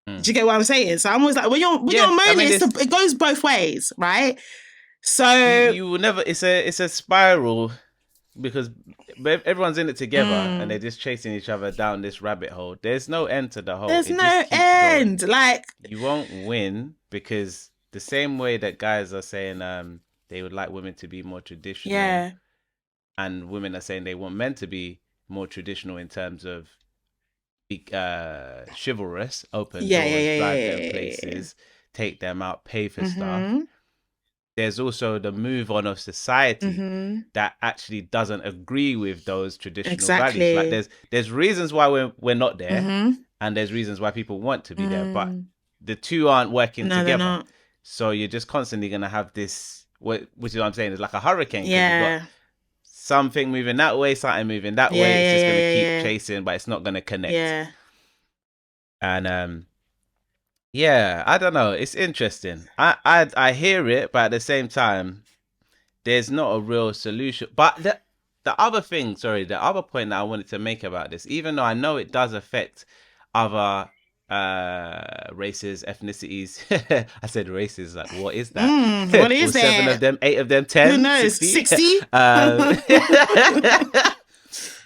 Do you get what I'm saying? So I'm always like, when you're moaning, it goes both ways, right? So you will never. It's a spiral, because everyone's in it together and they're just chasing each other down this rabbit hole. There's no end to the hole. There's no end. Going. Like, you won't win, because the same way that guys are saying they would like women to be more traditional, and women are saying they want men to be more traditional in terms of chivalrous, open doors, drive them places, take them out, pay for stuff. There's also the move on of society that actually doesn't agree with those traditional values. Like there's reasons why we're not there, and there's reasons why people want to be there, but the two aren't working together. So you're just constantly gonna have this, which is what I'm saying, it's like a hurricane. You've got something moving that way, something moving that way. It's just going to keep chasing, but it's not going to connect. Yeah. And I don't know. It's interesting. I hear it, but at the same time, there's not a real solution. But the other point that I wanted to make about this, even though I know it does affect other races, ethnicities. I said races, like what is that? What is that? 7 of them, 8 of them, 10, who knows, 60?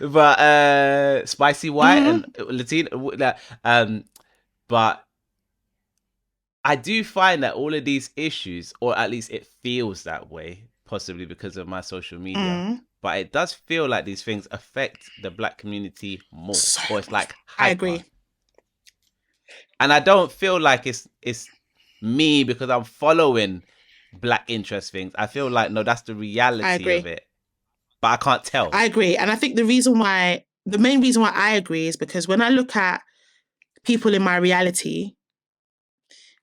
But spicy white and Latino, but I do find that all of these issues, or at least it feels that way, possibly because of my social media, but it does feel like these things affect the Black community more, or it's like hyper. I agree. And I don't feel like it's me because I'm following Black interest things. I feel like, no, that's the reality of it. But I can't tell. I agree. And I think the main reason why I agree is because when I look at people in my reality,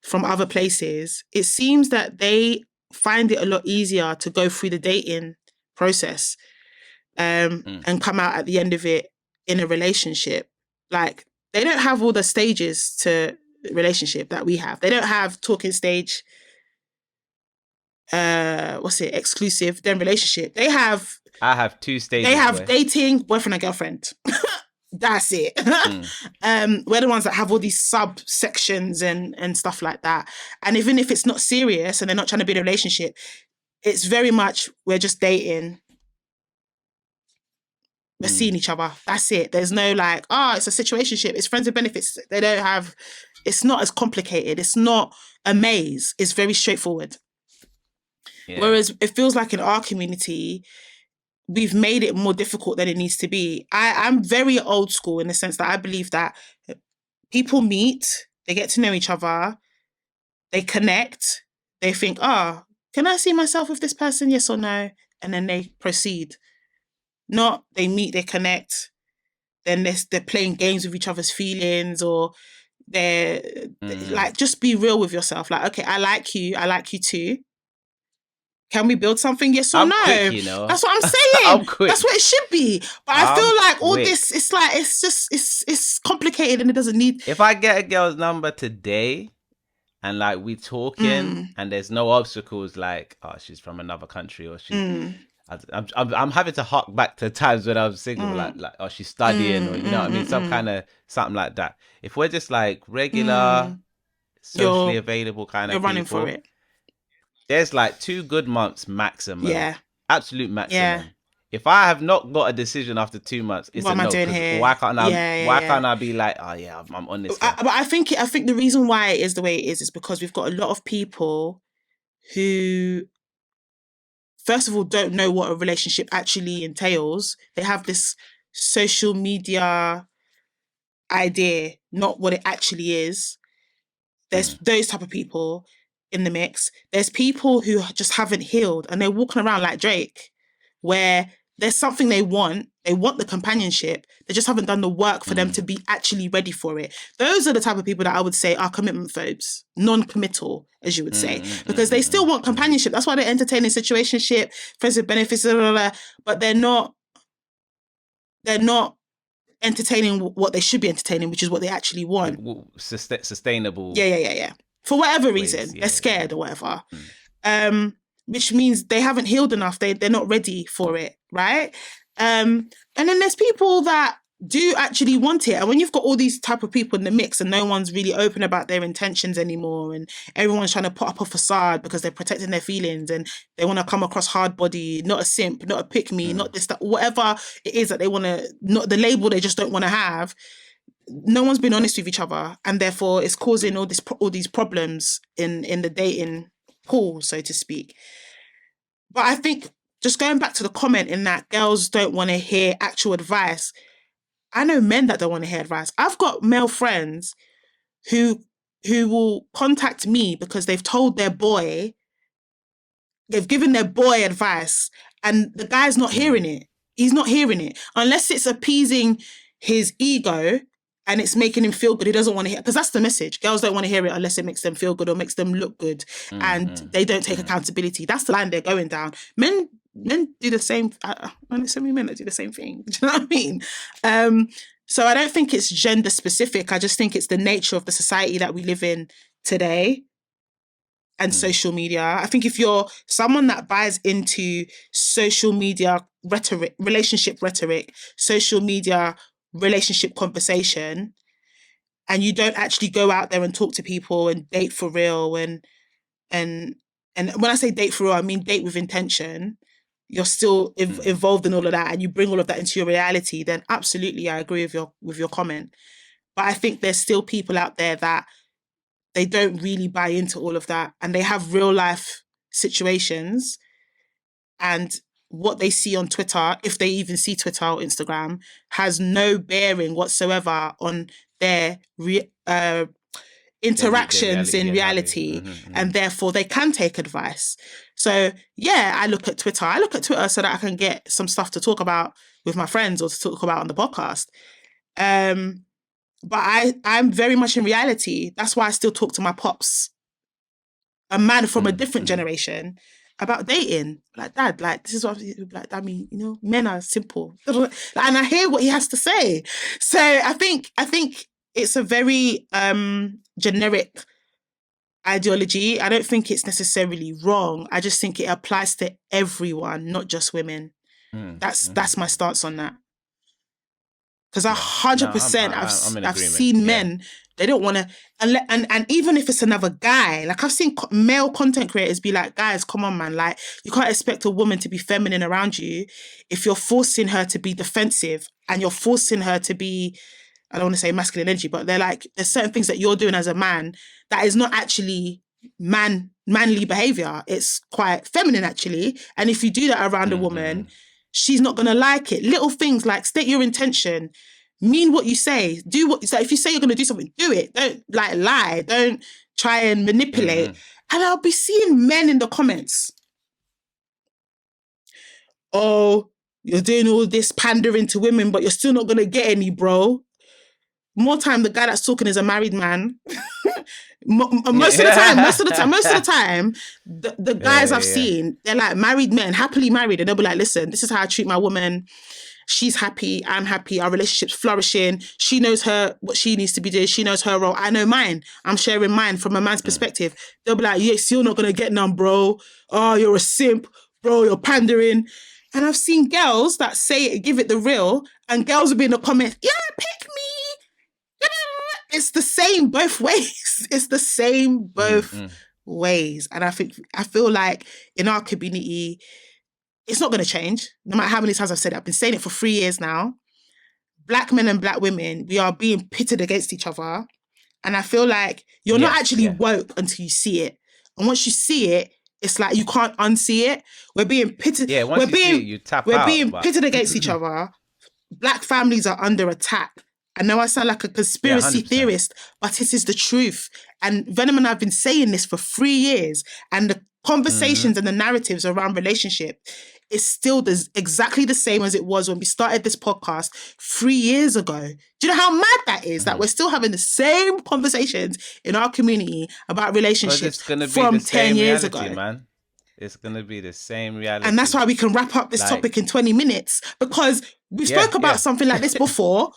from other places, it seems that they find it a lot easier to go through the dating process and come out at the end of it in a relationship. Like, they don't have all the stages to relationship that we have. They don't have talking stage, exclusive, then relationship. I have 2 stages. They have dating, boyfriend and girlfriend. That's it. We're the ones that have all these subsections and stuff like that. And even if it's not serious and they're not trying to be in a relationship, it's very much, we're just dating. We're seeing each other. That's it. There's no like, it's a situationship. It's friends with benefits. They don't have, it's not as complicated. It's not a maze. It's very straightforward. Yeah. Whereas it feels like in our community, we've made it more difficult than it needs to be. I'm very old school in the sense that I believe that people meet, they get to know each other, they connect, they think, can I see myself with this person? Yes or no? And then they proceed. Not they meet, they connect, then they're playing games with each other's feelings, or they're like, just be real with yourself. Like, okay, I like you too. Can we build something? Yes or no? Quick, you know? That's what I'm saying. I'm quick. That's what it should be. But I feel like all this, it's like, it's complicated and it doesn't need. If I get a girl's number today and like we talking and there's no obstacles, like, she's from another country, or I'm having to hark back to times when I was single, like she's studying, or you know what I mean, some kind of something like that. If we're just like regular, socially available kind of people, running for it. There's like 2 good months maximum. Yeah, absolute maximum. Yeah. If I have not got a decision after 2 months, it's what a am no. I doing here? Why can't I? Can't I be like, I'm on this? But I think the reason why it is the way it is because we've got a lot of people who, first of all, don't know what a relationship actually entails. They have this social media idea, not what it actually is. There's those type of people in the mix. There's people who just haven't healed and they're walking around like Drake, where there's something they want the companionship, they just haven't done the work for them to be actually ready for it. Those are the type of people that I would say are commitment phobes, non-committal, as you would say, because they still want companionship. That's why they're entertaining situationship, friends with benefits, blah, blah, blah, but they're not entertaining what they should be entertaining, which is what they actually want. Sustainable. Yeah. For whatever reason, they're scared or whatever. Which means they haven't healed enough. They're not ready for it, right? And then there's people that do actually want it. And when you've got all these type of people in the mix and no one's really open about their intentions anymore, and everyone's trying to put up a facade because they're protecting their feelings and they want to come across hard body, not a simp, not a pick me, not this, that, whatever it is that they want to, not the label they just don't want to have. No one's been honest with each other, and therefore it's causing all these problems in the dating pool, so to speak. But I think, just going back to the comment in that girls don't want to hear actual advice, I know men that don't want to hear advice. I've got male friends who will contact me because they've told their boy, they've given their boy advice, and the guy's not hearing it. He's not hearing it unless it's appeasing his ego and it's making him feel good. He doesn't want to hear, because that's the message. Girls don't want to hear it unless it makes them feel good or makes them look good, and they don't take accountability. That's the line they're going down. Men do the same. There's so many men that do the same thing. Do you know what I mean? So I don't think it's gender specific. I just think it's the nature of the society that we live in today and social media. I think if you're someone that buys into social media rhetoric, relationship rhetoric, social media relationship conversation, and you don't actually go out there and talk to people and date for real, and when I say date for real, I mean date with intention, you're still involved in all of that, and you bring all of that into your reality, then absolutely I agree with your comment. But I think there's still people out there that they don't really buy into all of that, and they have real life situations, and what they see on Twitter, if they even see Twitter or Instagram, has no bearing whatsoever on their interactions in reality. And therefore they can take advice. So yeah, I look at Twitter so that I can get some stuff to talk about with my friends or to talk about on the podcast. But I'm very much in reality. That's why I still talk to my pops a man from a different generation about dating. Like, Dad, like, this is what like, I mean, you know, men are simple. And I hear what he has to say. So I think it's a very generic ideology. I don't think it's necessarily wrong. I just think it applies to everyone, not just women. That's my stance on that. Because 100%, I've seen men, they don't want to, and even if it's another guy, like I've seen male content creators be like, guys, come on, man, like you can't expect a woman to be feminine around you if you're forcing her to be defensive and you're forcing her to be, I don't want to say masculine energy, but they're like, there's certain things that you're doing as a man that is not actually manly behavior. It's quite feminine actually. And if you do that around a woman, she's not going to like it. Little things like state your intention, mean what you say, do what, so if you say you're going to do something, do it. Don't like lie. Don't try and manipulate. And I'll be seeing men in the comments. Oh, you're doing all this pandering to women, but you're still not going to get any, bro. More time, the guy that's talking is a married man. Most of the time, the guys I've seen, they're like married men, happily married, and they'll be like, listen, this is how I treat my woman. She's happy, I'm happy, our relationship's flourishing. She knows what she needs to be doing. She knows her role. I know mine. I'm sharing mine from a man's perspective. They'll be like, yes, you're not going to get none, bro. Oh, you're a simp, bro, you're pandering. And I've seen girls that say it, give it the real, and girls will be in the comments, yeah, pick me. It's the same both ways. It's the same both ways. And I feel like in our community, it's not going to change. No matter how many times I've said it. I've been saying it for 3 years now. Black men and black women, we are being pitted against each other. And I feel like you're not actually woke until you see it. And once you see it, it's like you can't unsee it. We're being pitted. Yeah, once you see it, you tap out. We're being pitted against each other. Black families are under attack. I know I sound like a conspiracy theorist, but this is the truth. And Venom and I have been saying this for 3 years. And the conversations and the narratives around relationship is still exactly the same as it was when we started this podcast 3 years ago. Do you know how mad that is? That we're still having the same conversations in our community about relationships from 10 years ago. Man. It's going to be the same reality. And that's why we can wrap up this topic in 20 minutes, because we spoke about something like this before.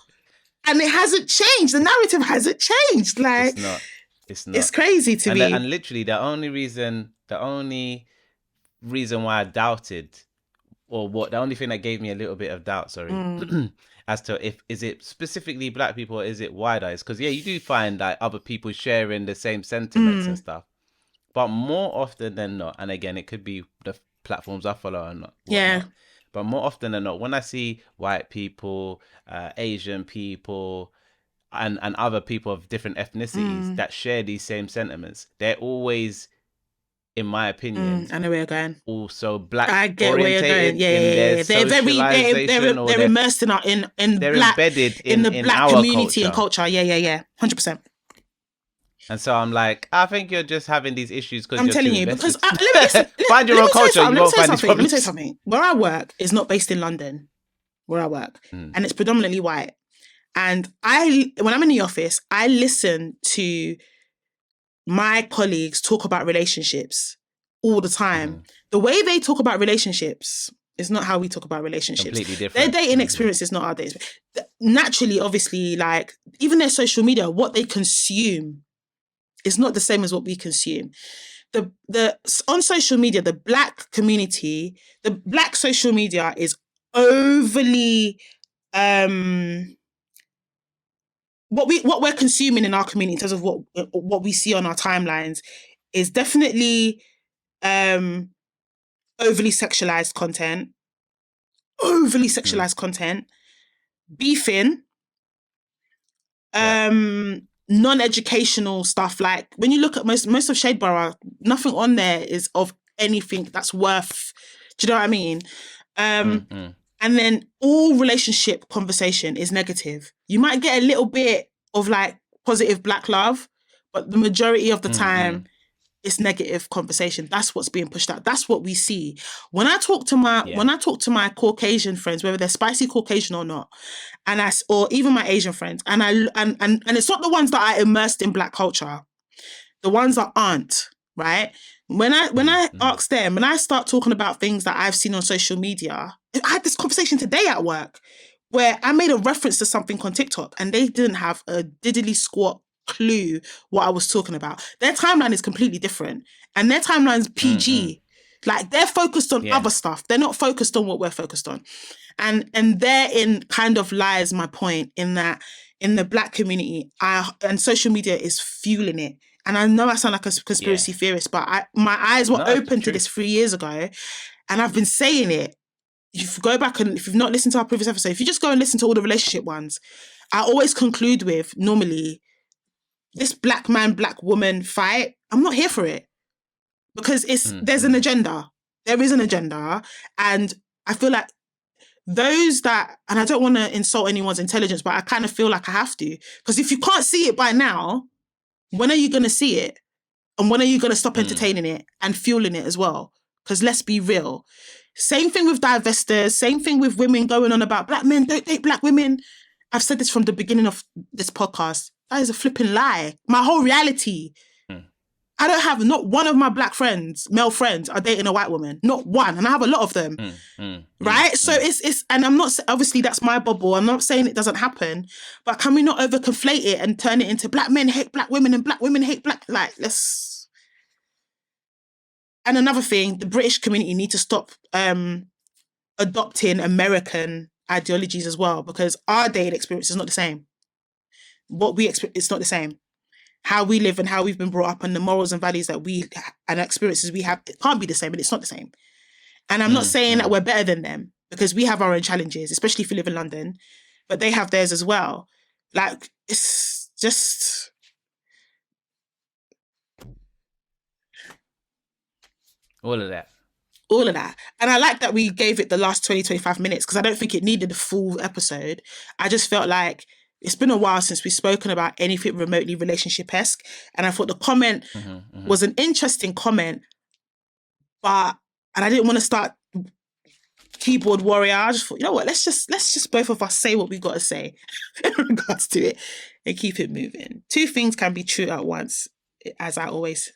And it hasn't changed. The narrative hasn't changed. Like, it's not. It's crazy to me. And literally, the only reason why I doubted, the only thing that gave me a little bit of doubt, as to is it specifically black people or is it wider, is because you do find like other people sharing the same sentiments and stuff, but more often than not, and again, it could be the platforms I follow or not. But more often than not, when I see white people, Asian people, and other people of different ethnicities that share these same sentiments, they're always, in my opinion, I know where you're going. Also black. I get where you're going. Yeah. They're immersed in they're black, embedded in the black our community culture. And culture. Yeah. 100%. And so I'm like, I think you're just having these issues because I'm telling you, because find your own culture, you won't find these problems. Let me tell you something. Where I work is not based in London, where I work, and it's predominantly white. And when I'm in the office, I listen to my colleagues talk about relationships all the time. The way they talk about relationships is not how we talk about relationships. Completely different. Their dating experience is not our dating. Naturally, obviously, like even their social media, what they consume is not the same as what we consume. On social media, the black community, the black social media is overly what we're consuming in our community in terms of what we see on our timelines is definitely overly sexualized content, beefing, non-educational stuff. Like when you look at most of Shadeborough, nothing on there is of anything that's worth, do you know what I mean? And then all relationship conversation is negative. You might get a little bit of like positive black love, but the majority of the time it's negative conversation. That's what's being pushed out. That's what we see. When I talk to my Caucasian friends, whether they're spicy Caucasian or not, or even my Asian friends, and it's not the ones that are immersed in black culture. The ones that aren't, right? When I ask them, when I start talking about things that I've seen on social media, I had this conversation today at work where I made a reference to something on TikTok and they didn't have a diddly squat clue what I was talking about. Their timeline is completely different and their timeline's PG. Like they're focused on other stuff. They're not focused on what we're focused on. And therein kind of lies my point in that in the Black community, and social media is fueling it. And I know I sound like a conspiracy theorist, but my eyes were open to this 3 years ago and I've been saying it. If you go back and if you've not listened to our previous episode, if you just go and listen to all the relationship ones, I always conclude with normally this black man, black woman fight. I'm not here for it because there's an agenda. There is an agenda. And I feel like those that, and I don't want to insult anyone's intelligence, but I kind of feel like I have to, because if you can't see it by now, when are you going to see it? And when are you going to stop entertaining it and fueling it as well? Because let's be real. Same thing with divestors, same thing with women going on about black men don't date black women. I've said this from the beginning of this podcast. That is a flipping lie. My whole reality. I don't have, not one of my black friends, male friends, are dating a white woman. Not one. And I have a lot of them. Right? So it's, and I'm not, obviously that's my bubble. I'm not saying it doesn't happen, but can we not over conflate it and turn it into black men hate black women and black women hate black, like, let's. And another thing, the British community need to stop adopting American ideologies as well, because our dating experience is not the same. What we experience, it's not the same. How we live and how we've been brought up and the morals and values that we and experiences we have, it can't be the same, and it's not the same. And I'm not saying that we're better than them, because we have our own challenges, especially if you live in London, but they have theirs as well. Like, it's just... All of that. And I like that we gave it the last 20, 25 minutes, because I don't think it needed a full episode. I just felt like it's been a while since we've spoken about anything remotely relationship-esque. And I thought the comment was an interesting comment, and I didn't want to start keyboard warrior. I just thought, you know what, let's just both of us say what we've got to say in regards to it and keep it moving. Two things can be true at once, as I always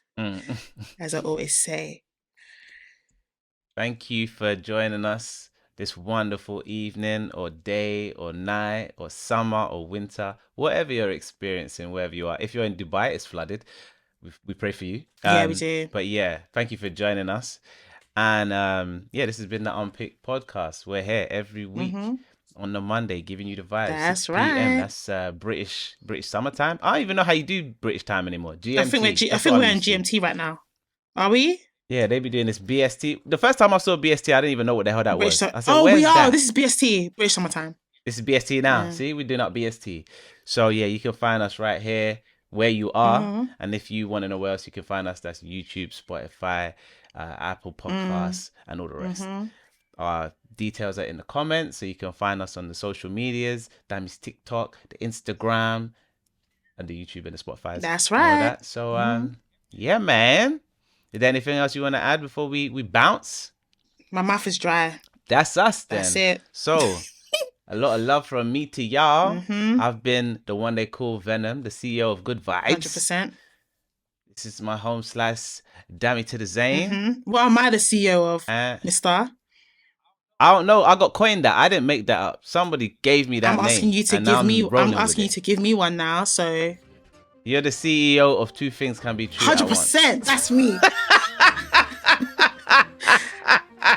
say. Thank you for joining us this wonderful evening or day or night or summer or winter, whatever you're experiencing, wherever you are. If you're in Dubai, it's flooded. We pray for you. Yeah, we do. But yeah, thank you for joining us. And this has been the Unpicked podcast. We're here every week on the Monday, giving you the vibes. That's 6 p.m. right. That's British summertime. I don't even know how you do British time anymore. GMT. I think we're in GMT right now. Are we? Yeah, they be doing this BST. The first time I saw BST, I didn't even know what the hell that was. I said, we are. That? This is BST, British summertime. This is BST now. Yeah. See, we're doing up BST. So yeah, you can find us right here where you are. And if you want to know where else you can find us, that's YouTube, Spotify, Apple Podcasts, and all the rest. Our details are in the comments, so you can find us on the social medias. That means TikTok, the Instagram, and the YouTube and the Spotify. That's right. That. So yeah, man. Is there anything else you want to add before we bounce? My mouth is dry. That's us then. That's it. So, a lot of love from me to y'all. I've been the one they call Venom, the CEO of Good Vibes. 100%. This is my home / Dammy to the Zane. What am I the CEO of, Mr.? I don't know. I got coined that. I didn't make that up. Somebody gave me that name. I'm asking you to give me one now, so... You're the CEO of Two Things Can Be True 100%. That's me.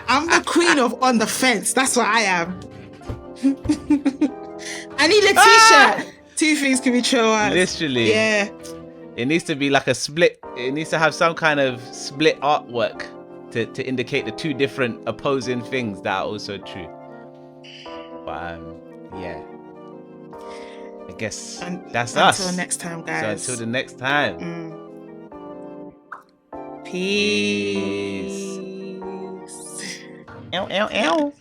I'm the queen of On the Fence. That's what I am. I need a t-shirt. Two Things Can Be True. Literally. Yeah. It needs to be like a split. It needs to have some kind of split artwork to indicate the two different opposing things that are also true. But yeah. I guess that's us. Until next time, guys. So until the next time. Peace. Ow, ow, ow.